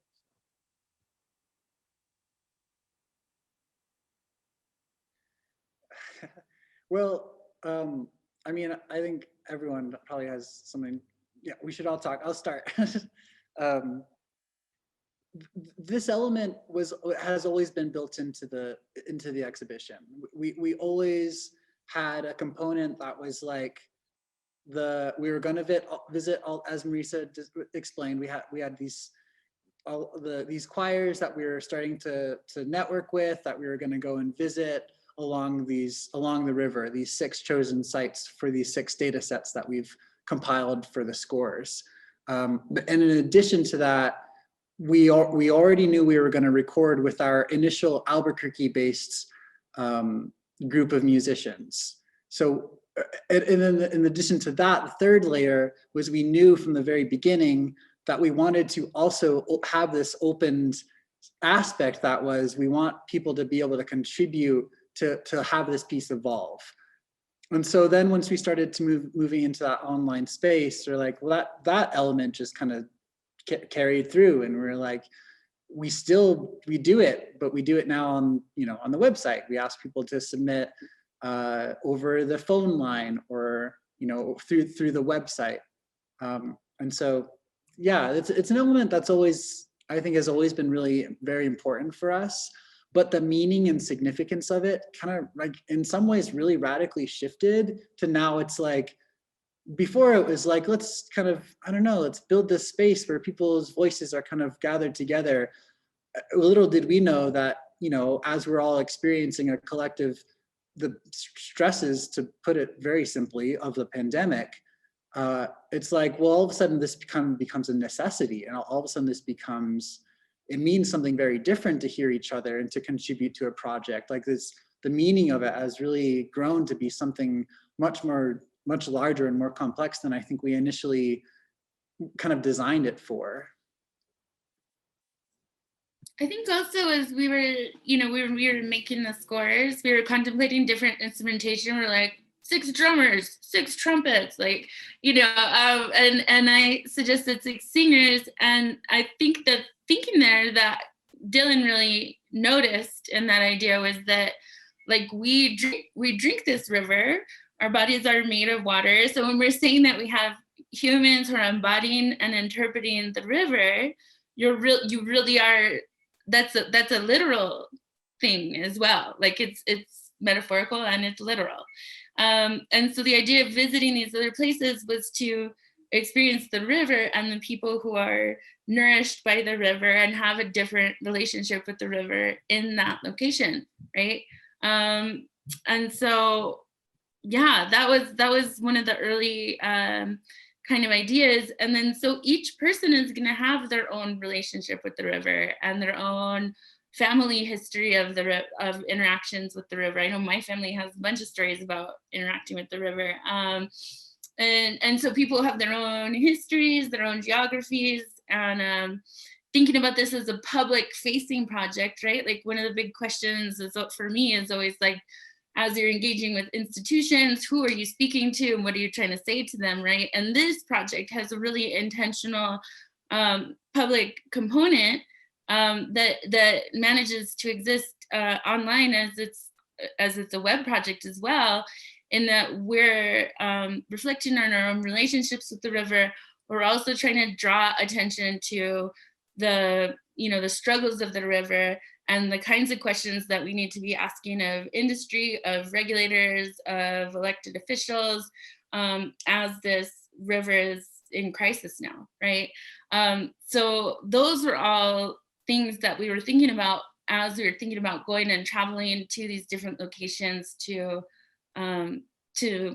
Well, I mean, I think everyone probably has something. Yeah, we should all talk. I'll start. This element has always been built into the exhibition. We always had a component that was like we were going to visit all, as Marisa explained. We had these these choirs that we were starting to network with, that we were going to go and visit along the river, these 6 chosen sites for these 6 data sets that we've compiled for the scores. And in addition to that, we already knew we were going to record with our initial Albuquerque-based group of musicians. So, and then in addition to that, the third layer was we knew from the very beginning that we wanted to also have this opened aspect, that was, we want people to be able to contribute to have this piece evolve. And so then once we started to moving into that online space, we're like, well, that element just kind of carried through, and we're like, we do it, but we do it now on, you know, on the website. We ask people to submit over the phone line, or, you know, through the website. And so, yeah, it's an element that's always, I think, has always been really very important for us. But the meaning and significance of it kind of, like, in some ways really radically shifted to now. It's like, before it was like, let's kind of, I don't know, let's build this space where people's voices are kind of gathered together. Little did we know that, you know, as we're all experiencing a collective, the stresses, to put it very simply, of the pandemic, it's like, well, all of a sudden this becomes a necessity, and all of a sudden this becomes, it means something very different to hear each other and to contribute to a project like this. The meaning of it has really grown to be something much larger and more complex than I think we initially kind of designed it for. I think also, as we were, you know, we were making the scores, we were contemplating different instrumentation. We're like, 6 drummers, 6 trumpets, like, you know, and I suggested 6 singers. And I think that thinking there that Dylan really noticed in that idea was that, like, we drink this river, our bodies are made of water. So when we're saying that we have humans who are embodying and interpreting the river, you really are, that's a literal thing as well. Like, it's metaphorical and it's literal. And so the idea of visiting these other places was to experience the river and the people who are nourished by the river and have a different relationship with the river in that location, right? And so, yeah, that was one of the early kind of ideas. And then so each person is going to have their own relationship with the river and their own family history of interactions with the river. I know my family has a bunch of stories about interacting with the river. And so people have their own histories, their own geographies, and thinking about this as a public facing project, right? Like, one of the big questions is, for me, is always like, as you're engaging with institutions, who are you speaking to and what are you trying to say to them, right? And this project has a really intentional public component that manages to exist online as it's a web project as well, in that we're reflecting on our own relationships with the river. We're also trying to draw attention to the struggles of the river and the kinds of questions that we need to be asking of industry, of regulators, of elected officials, as this river is in crisis now, right? So those were all things that we were thinking about as we were thinking about going and traveling to these different locations to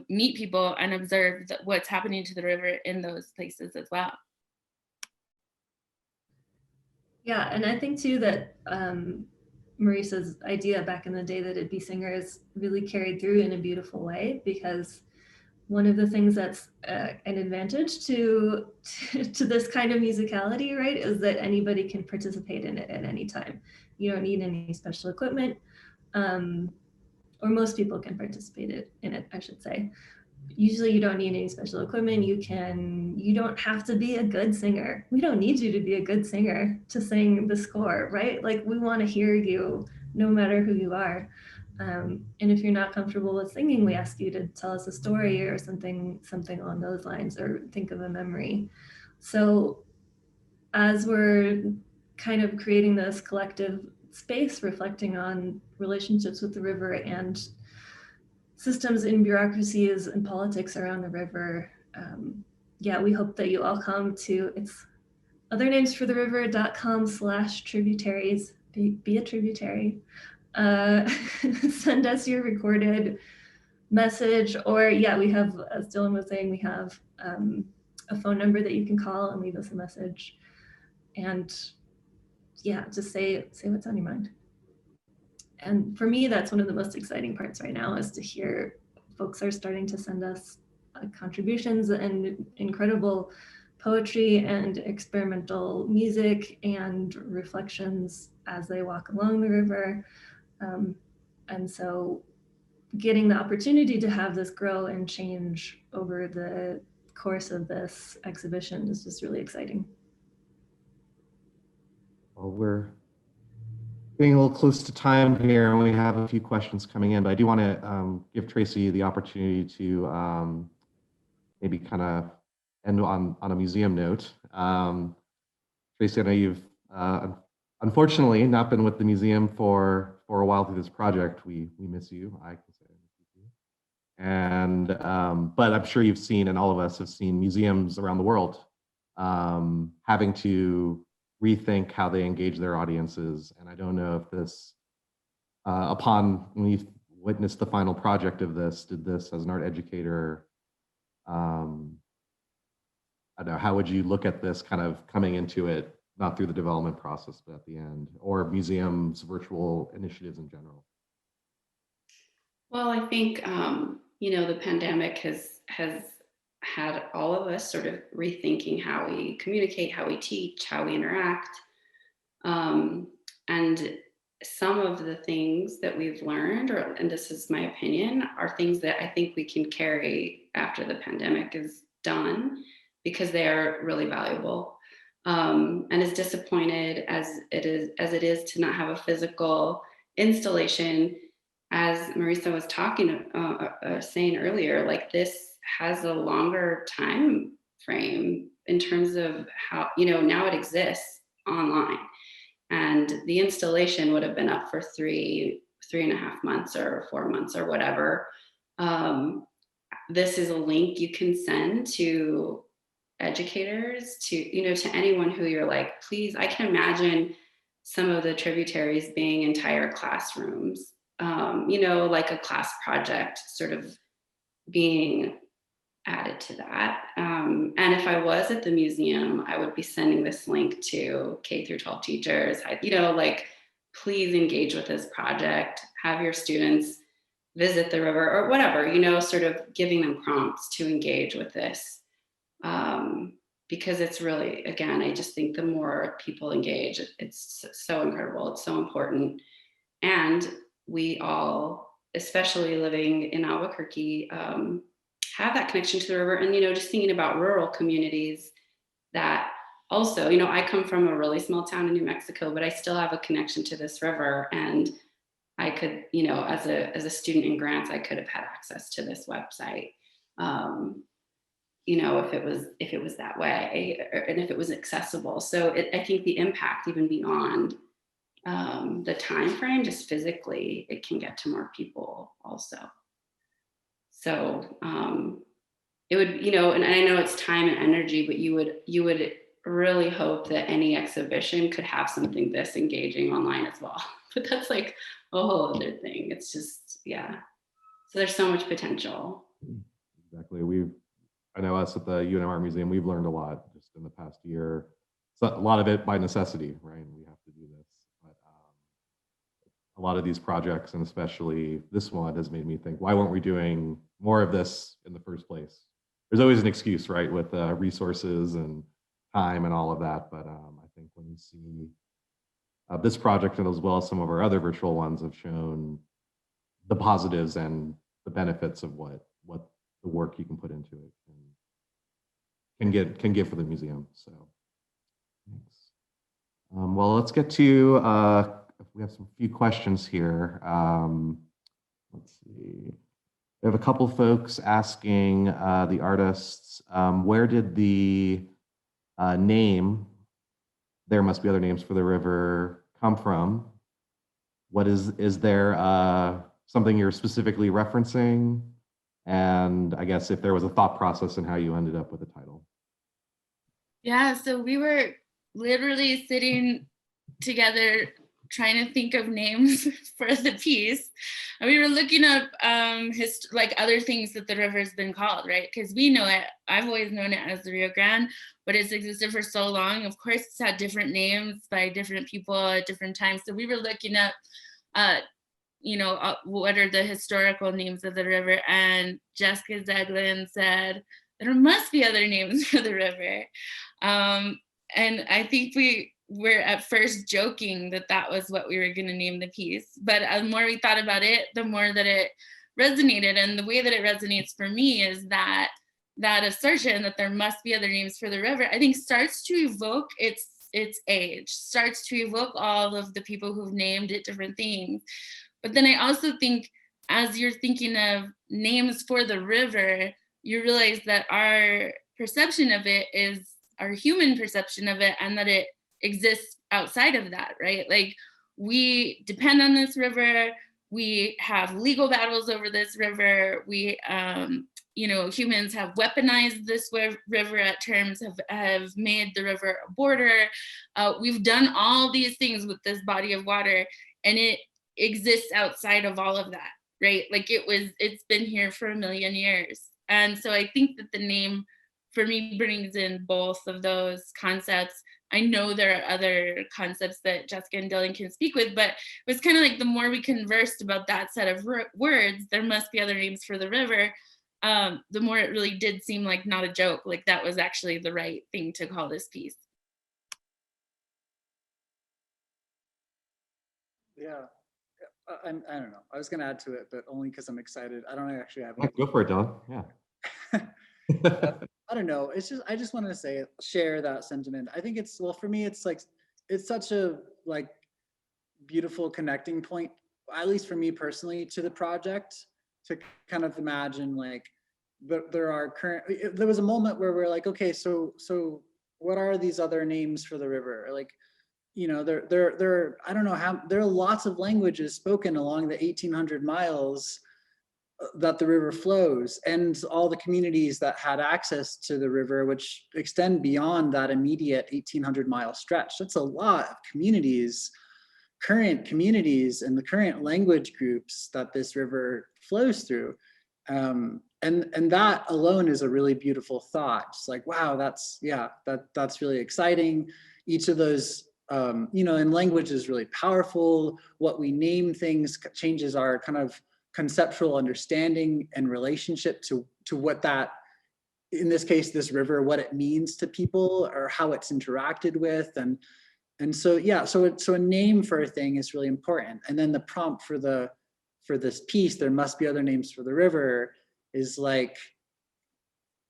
meet people and observe what's happening to the river in those places as well. Yeah, and I think too that Marisa's idea back in the day that it'd be singers really carried through in a beautiful way, because one of the things that's an advantage to this kind of musicality, right, is that anybody can participate in it at any time. You don't need any special equipment, or most people can participate in it, I should say. Usually you don't need any special equipment. You don't have to be a good singer. We don't need you to be a good singer to sing the score, right? Like, we want to hear you no matter who you are. And if you're not comfortable with singing, we ask you to tell us a story or something on those lines, or think of a memory. So as we're kind of creating this collective space reflecting on relationships with the river and systems and bureaucracies and politics around the river, yeah, we hope that you all come to, it's othernamesfortheriver.com/tributaries. Be a tributary. Send us your recorded message, or yeah, we have, as Dylan was saying, we have a phone number that you can call and leave us a message. And yeah, just say what's on your mind. And for me, that's one of the most exciting parts right now, is to hear folks are starting to send us contributions and incredible poetry and experimental music and reflections as they walk along the river. And so getting the opportunity to have this grow and change over the course of this exhibition is just really exciting. Well, we're getting a little close to time here, and we have a few questions coming in, but I do want to give Tracy the opportunity to maybe kind of end on a museum note. Tracy, I know you've unfortunately not been with the museum for a while through this project. We miss you. I can say I miss you too. And but I'm sure you've seen, and all of us have seen, museums around the world having to rethink how they engage their audiences. And I don't know if this, when you witnessed the final project of this, did this as an art educator, I don't know, how would you look at this kind of coming into it, not through the development process, but at the end, or museums, virtual initiatives in general? Well, I think, the pandemic has had all of us sort of rethinking how we communicate, how we teach, how we interact. And some of the things that we've learned, and this is my opinion, are things that I think we can carry after the pandemic is done, because they are really valuable. And as disappointed as it is to not have a physical installation, as Marisa was saying earlier, like, this has a longer time frame in terms of how, now it exists online, and the installation would have been up for 3.5 months or 4 months or whatever. This is a link you can send to educators, to anyone who you're like, please. I can imagine some of the tributaries being entire classrooms, like a class project sort of being added to that. And if I was at the museum, I would be sending this link to K through 12 teachers, please engage with this project, have your students visit the river or whatever, sort of giving them prompts to engage with this. Because it's really, again, I just think the more people engage, it's so incredible. It's so important. And we all, especially living in Albuquerque, have that connection to the river. And, just thinking about rural communities that also, I come from a really small town in New Mexico, but I still have a connection to this river. And I could, as a student in grants, I could have had access to this website. If it was that way, and if it was accessible. So I think the impact, even beyond the time frame, just physically, it can get to more people also. So it would, and I know it's time and energy, but you would really hope that any exhibition could have something this engaging online as well. But that's like a whole other thing. It's just, yeah. So there's so much potential. Exactly. I know us at the UNM Art Museum, we've learned a lot just in the past year. So a lot of it by necessity, right? We have to do this, but a lot of these projects, and especially this one, has made me think, why weren't we doing more of this in the first place? There's always an excuse, right, with resources and time and all of that. But I think when you see this project, and as well as some of our other virtual ones, have shown the positives and the benefits of what the work you can put into it can give for the museum. So thanks. Well, let's get to we have some few questions here. Let's see. We have a couple folks asking the artists, where did the name "There Must Be Other Names for the River" come from? What is there something you're specifically referencing? And I guess if there was a thought process in how you ended up with the title. Yeah, so we were literally sitting together trying to think of names for the piece. And we were looking up like other things that the river's been called, right? Because we know it. I've always known it as the Rio Grande, but it's existed for so long. Of course, it's had different names by different people at different times. So we were looking up what are the historical names of the river, and Jessica Zeglin said there must be other names for the river, and I think we were at first joking that was what we were going to name the piece, but the more we thought about it, the more that it resonated. And the way that it resonates for me is that assertion that there must be other names for the river, I think, starts to evoke its age, starts to evoke all of the people who've named it different things. But then I also think, as you're thinking of names for the river, you realize that our perception of it is our human perception of it, and that it exists outside of that, right? Like, we depend on this river, we have legal battles over this river, we humans have weaponized this river at terms, have made the river a border. We've done all these things with this body of water, and it exists outside of all of that, right? Like, it's been here for a million years. And so I think that the name for me brings in both of those concepts. I know there are other concepts that Jessica and Dylan can speak with, but it was kind of like the more we conversed about that set of words, there must be other names for the river, the more it really did seem like not a joke, like that was actually the right thing to call this piece. Yeah, I don't know. I was going to add to it, but only because I'm excited. I don't actually have any. Go for it, Dylan. Yeah. I don't know. It's just, I just want to share that sentiment. I think it's, well, for me, it's like, it's such a like beautiful connecting point, at least for me personally, to the project, to kind of imagine like, there was a moment where we're like, okay, so what are these other names for the river? Like, there I don't know how, there are lots of languages spoken along the 1,800 miles that the river flows, and all the communities that had access to the river, which extend beyond that immediate 1,800 mile stretch. That's a lot of communities, current communities, and the current language groups that this river flows through. And that alone is a really beautiful thought. It's like, wow, that's really exciting. Each of those, and language is really powerful. What we name things changes our kind of conceptual understanding and relationship to what that, in this case, this river, what it means to people or how it's interacted with. And so, yeah, so a name for a thing is really important. And then the prompt for this piece, there must be other names for the river, is like,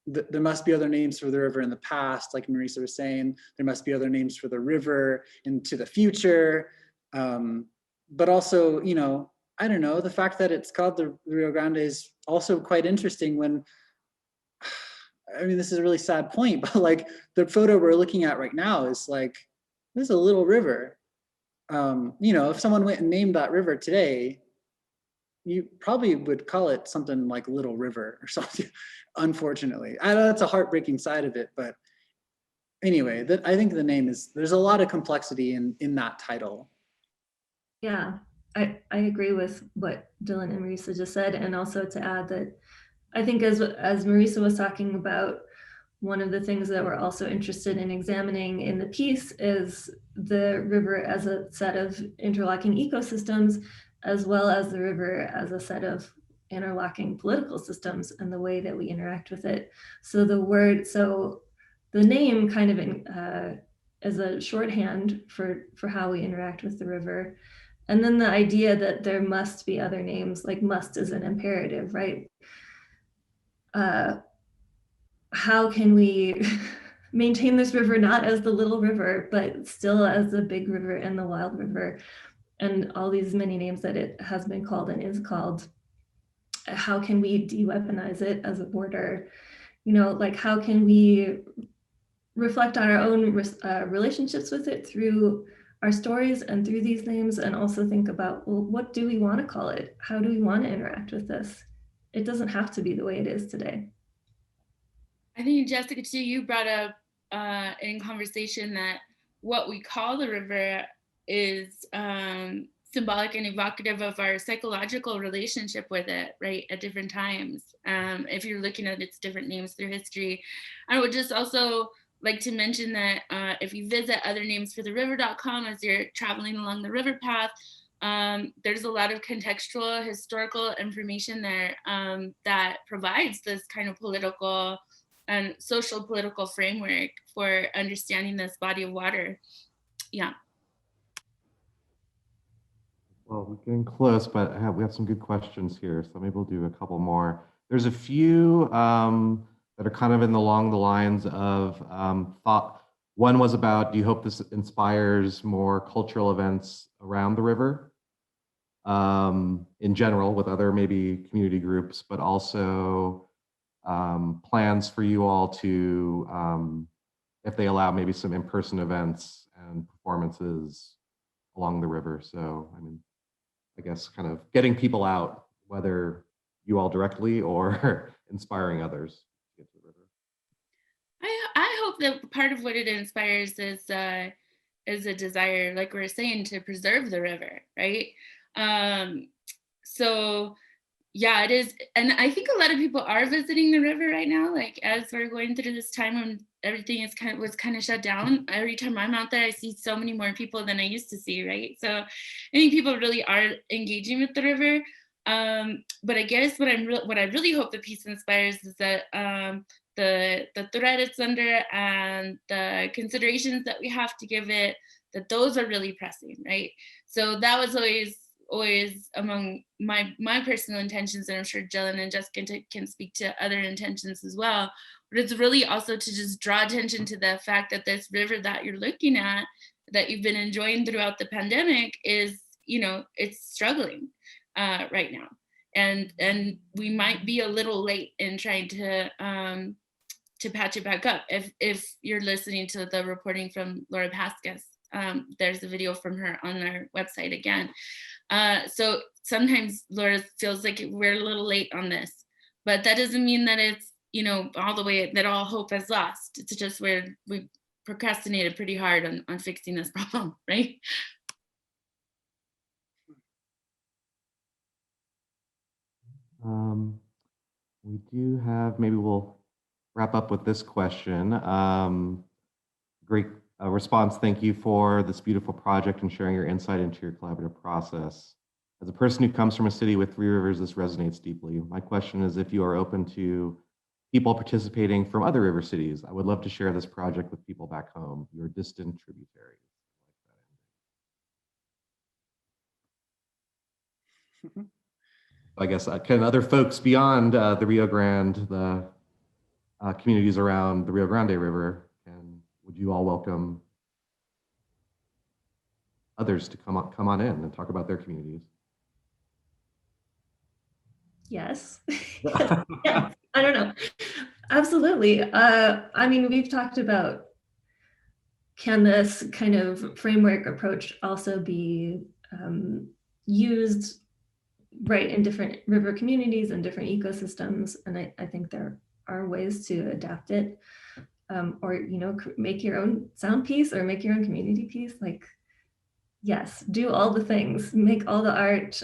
there must be other names for the river in the past, like Marisa was saying. There must be other names for the river into the future. But also, I don't know, the fact that it's called the Rio Grande is also quite interesting when, I mean, this is a really sad point, but like the photo we're looking at right now is like, this is a little river. If someone went and named that river today, you probably would call it something like Little River or something, unfortunately. I know that's a heartbreaking side of it, but anyway, I think the name there's a lot of complexity in that title. Yeah, I agree with what Dylan and Marisa just said, and also to add that I think as Marisa was talking about one of the things that we're also interested in examining in the piece is the river as a set of interlocking ecosystems, as well as the river as a set of interlocking political systems and the way that we interact with it. So the name kind of as a shorthand for how we interact with the river. And then the idea that there must be other names, like must is an imperative, right? How can we maintain this river not as the little river, but still as the big river and the wild river, and all these many names that it has been called and is called? How can we de-weaponize it as a border? You know, like how can we reflect on our own relationships with it through our stories and through these names, and also think about, well, what do we want to call it? How do we want to interact with this? It doesn't have to be the way it is today. I think, Jessica, too, you brought up in conversation that what we call the river is symbolic and evocative of our psychological relationship with it, right, at different times. If you're looking at its different names through history. I would just also like to mention that if you visit othernamesfortheriver.com as you're traveling along the river path, there's a lot of contextual, historical information there that provides this kind of political and social political framework for understanding this body of water. Yeah. Well, we're getting close, but we have some good questions here, so maybe we'll do a couple more. There's a few that are kind of along the lines of thought. One was about, do you hope this inspires more cultural events around the river in general with other maybe community groups, but also plans for you all to, if they allow maybe some in-person events and performances along the river. So, I mean, I guess kind of getting people out, whether you all directly or inspiring others to get to the river. I hope that part of what it inspires is a desire, like we were saying, to preserve the river, right? So yeah, it is. And I think a lot of people are visiting the river right now, like as we're going through this time when everything was kind of shut down. Every time I'm out there, I see so many more people than I used to see, right? So I think people really are engaging with the river. But I guess what I really hope the piece inspires is that the threat it's under and the considerations that we have to give it, that those are really pressing, right? So that was always among my personal intentions, and I'm sure Jillian and Jessica can speak to other intentions as well. But it's really also to just draw attention to the fact that this river that you're looking at, that you've been enjoying throughout the pandemic, is, you know, it's struggling right now, and we might be a little late in trying to patch it back up. If you're listening to the reporting from Laura Pasquez, there's a video from her on our website again. So sometimes Laura feels like we're a little late on this, but that doesn't mean that it's, you know, all the way, that all hope is lost. It's just where we procrastinated pretty hard on fixing this problem, right? We do have, maybe we'll wrap up with this question. Great response. Thank you for this beautiful project and sharing your insight into your collaborative process. As a person who comes from a city with 3 rivers, this resonates deeply. My question is if you are open to people participating from other river cities. I would love to share this project with people back home, your distant tributaries. I guess can other folks beyond the Rio Grande, the communities around the Rio Grande River, would you all welcome others to come on in and talk about their communities? Yes. Yeah, I don't know. Absolutely. I mean, we've talked about, can this kind of framework approach also be used right in different river communities and different ecosystems? And I think there are ways to adapt it, or, you know, make your own sound piece or make your own community piece. Like, yes, do all the things, make all the art,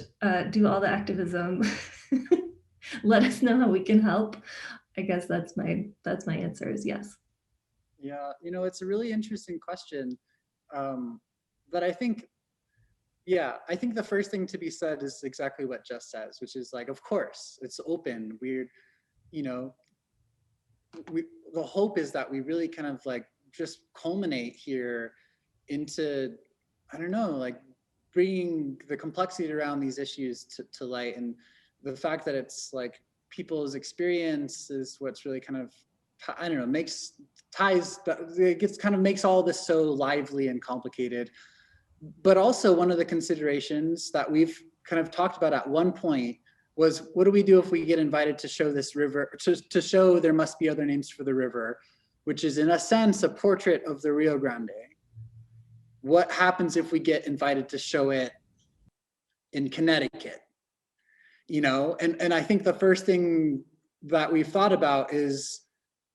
do all the activism. Let us know how we can help. I guess that's my answer is yes. Yeah, it's a really interesting question. But I think, yeah, I think the first thing to be said is exactly what Jess says, which is like, of course, it's open. The hope is that we really kind of like just culminate here into, I don't know, like bringing the complexity around these issues to light, and the fact that it's like people's experience is what's really kind of, I don't know, makes all this so lively and complicated. But also one of the considerations that we've kind of talked about at one point was, what do we do if we get invited to show this river, to show There Must Be Other Names for the River, which is in a sense a portrait of the Rio Grande? What happens if we get invited to show it in Connecticut? And I think the first thing that we've thought about is,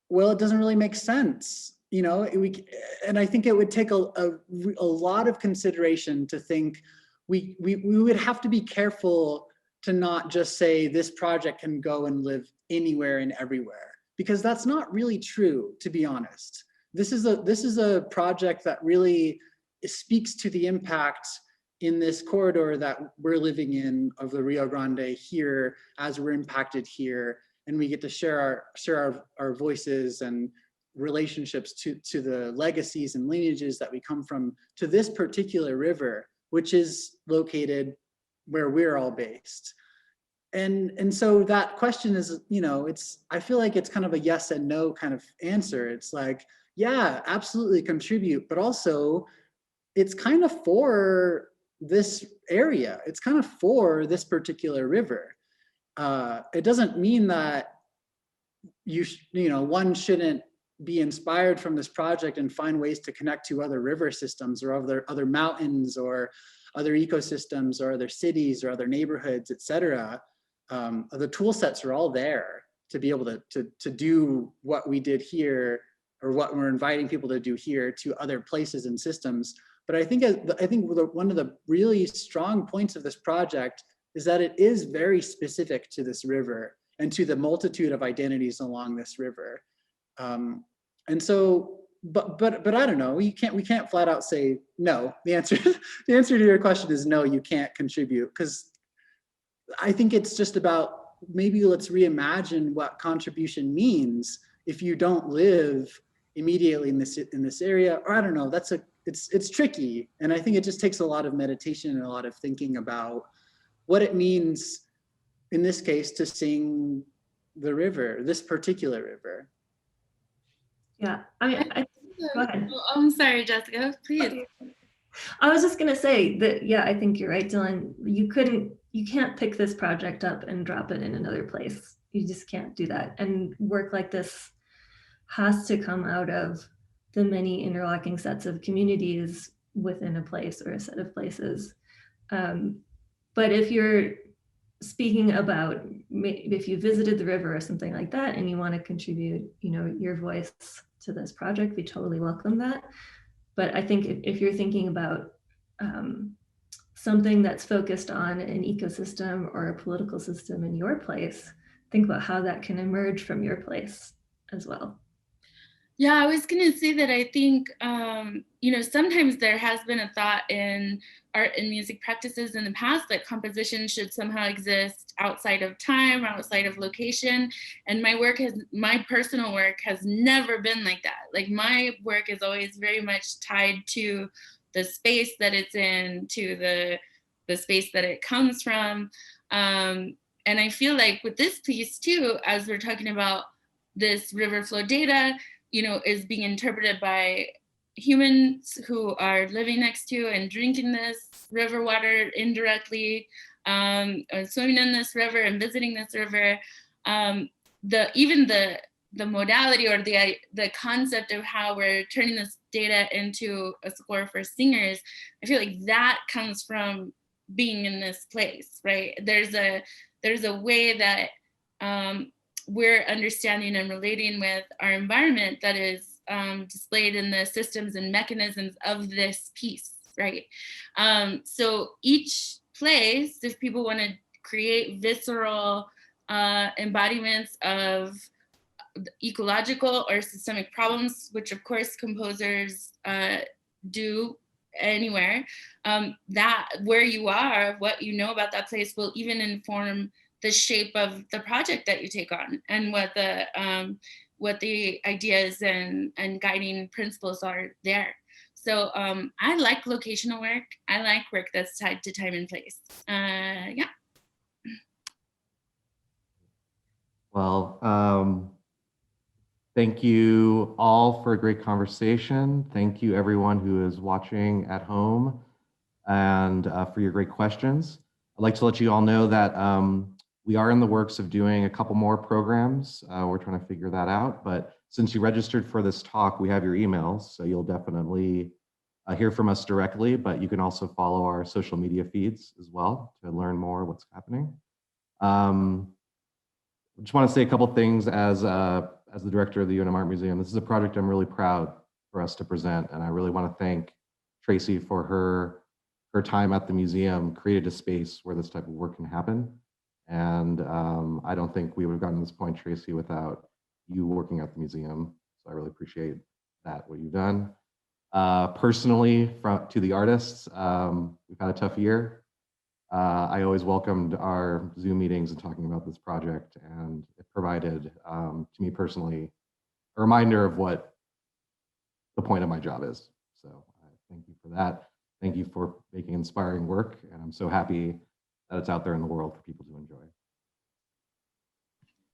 well, it doesn't really make sense. And I think it would take a lot of consideration to think we would have to be careful to not just say this project can go and live anywhere and everywhere, because that's not really true, to be honest. This is a project that really speaks to the impact in this corridor that we're living in of the Rio Grande here, as we're impacted here, and we get to share our voices and relationships to the legacies and lineages that we come from, to this particular river, which is located where we're all based. And so that question is, I feel like it's kind of a yes and no kind of answer. It's like, yeah, absolutely contribute, but also it's kind of for this area. It's kind of for this particular river. It doesn't mean that one shouldn't be inspired from this project and find ways to connect to other river systems or other mountains or other ecosystems or other cities or other neighborhoods, et cetera. The tool sets are all there to be able to do what we did here, or what we're inviting people to do here, to other places and systems. But I think one of the really strong points of this project is that it is very specific to this river and to the multitude of identities along this river. And so, but I don't know, we can't flat out say no. The answer to your question is no, you can't contribute, because I think it's just about, maybe let's reimagine what contribution means if you don't live immediately in this area. Or I don't know, it's tricky. And I think it just takes a lot of meditation and a lot of thinking about what it means in this case to sing the river, this particular river. Yeah, I mean, go ahead. Oh, I'm sorry, Jessica, please. Okay. I was just gonna say that, yeah, I think you're right, Dylan. You can't pick this project up and drop it in another place. You just can't do that. And work like this has to come out of the many interlocking sets of communities within a place or a set of places. But if you're speaking about, if you visited the river or something like that and you want to contribute, your voice to this project, we totally welcome that. But I think if you're thinking about something that's focused on an ecosystem or a political system in your place, think about how that can emerge from your place as well. Yeah, I was going to say that I think, sometimes there has been a thought in art and music practices in the past that composition should somehow exist outside of time, or outside of location. And my personal work has never been like that. Like, my work is always very much tied to the space that it's in, to the space that it comes from. And I feel like with this piece too, as we're talking about this river flow data, is being interpreted by humans who are living next to and drinking this river water indirectly, swimming in this river and visiting this river. Even the modality or the concept of how we're turning this data into a score for singers, I feel like that comes from being in this place, right? There's a way that we're understanding and relating with our environment that is displayed in the systems and mechanisms of this piece, right? So each place, if people want to create visceral embodiments of ecological or systemic problems, which of course composers do anywhere, that where you are, what you know about that place will even inform the shape of the project that you take on, and what the ideas and guiding principles are there. So I like locational work. I like work that's tied to time and place. Yeah. Well, thank you all for a great conversation. Thank you everyone who is watching at home, and for your great questions. I'd like to let you all know that we are in the works of doing a couple more programs. We're trying to figure that out, but since you registered for this talk, we have your emails, so you'll definitely hear from us directly, but you can also follow our social media feeds as well to learn more what's happening. I just want to say a couple things as the director of the UNM Art Museum. This is a project I'm really proud for us to present, and I really want to thank Tracy for her time at the museum, created a space where this type of work can happen. And I don't think we would have gotten to this point, Tracy, without you working at the museum. So I really appreciate that, what you've done. Personally, to the artists, we've had a tough year. I always welcomed our Zoom meetings and talking about this project, and it provided, to me personally, a reminder of what the point of my job is. So thank you for that. Thank you for making inspiring work, and I'm so happy that it's out there in the world for people to enjoy.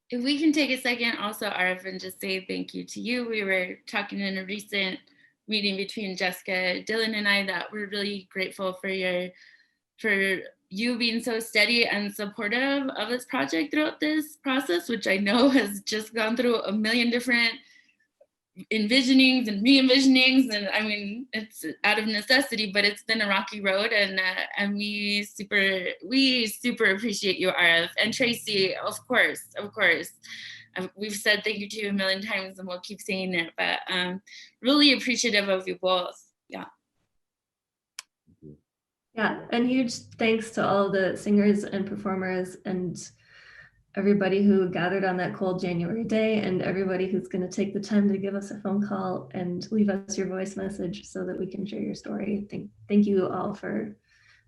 If we can take a second also, Arif, and just say thank you to you. We were talking in a recent meeting between Jessica Zeglin and I that we're really grateful for you being so steady and supportive of this project throughout this process, which I know has just gone through a million different envisionings and re-envisionings, and I mean, it's out of necessity, but it's been a rocky road, and we super appreciate you, Arif, and Tracy, of course. We've said thank you to you a million times, and we'll keep saying it, but really appreciative of you both. Yeah. Yeah, and huge thanks to all the singers and performers and everybody who gathered on that cold January day, and everybody who's going to take the time to give us a phone call and leave us your voice message so that we can share your story. Thank you all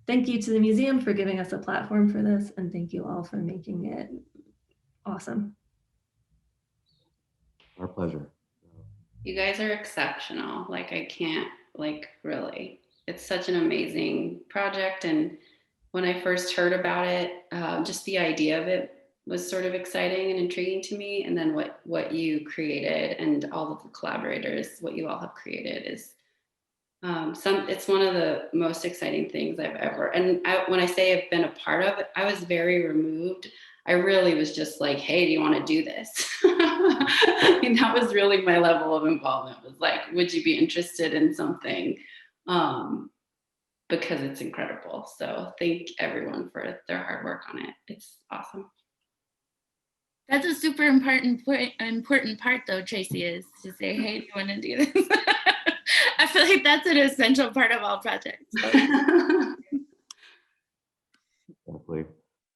thank you to the museum for giving us a platform for this, and thank you all for making it awesome. Our pleasure. You guys are exceptional. Like, I can't, really. It's such an amazing project. And when I first heard about it, just the idea of it was sort of exciting and intriguing to me. And then what you created and all of the collaborators, what you all have created is it's one of the most exciting things I've ever, and when I say I've been a part of it, I was very removed. I really was just like, hey, do you want to do this? I mean, that was really my level of involvement, was like, would you be interested in something? Because it's incredible. So thank everyone for their hard work on it. It's awesome. That's a super important part though, Tracy, is to say, hey, do you want to do this? I feel like that's an essential part of all projects. So. Definitely.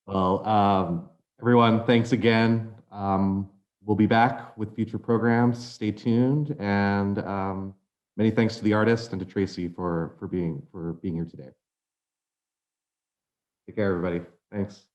Well, everyone, thanks again. We'll be back with future programs. Stay tuned, and many thanks to the artist and to Tracy for being here today. Take care, everybody. Thanks.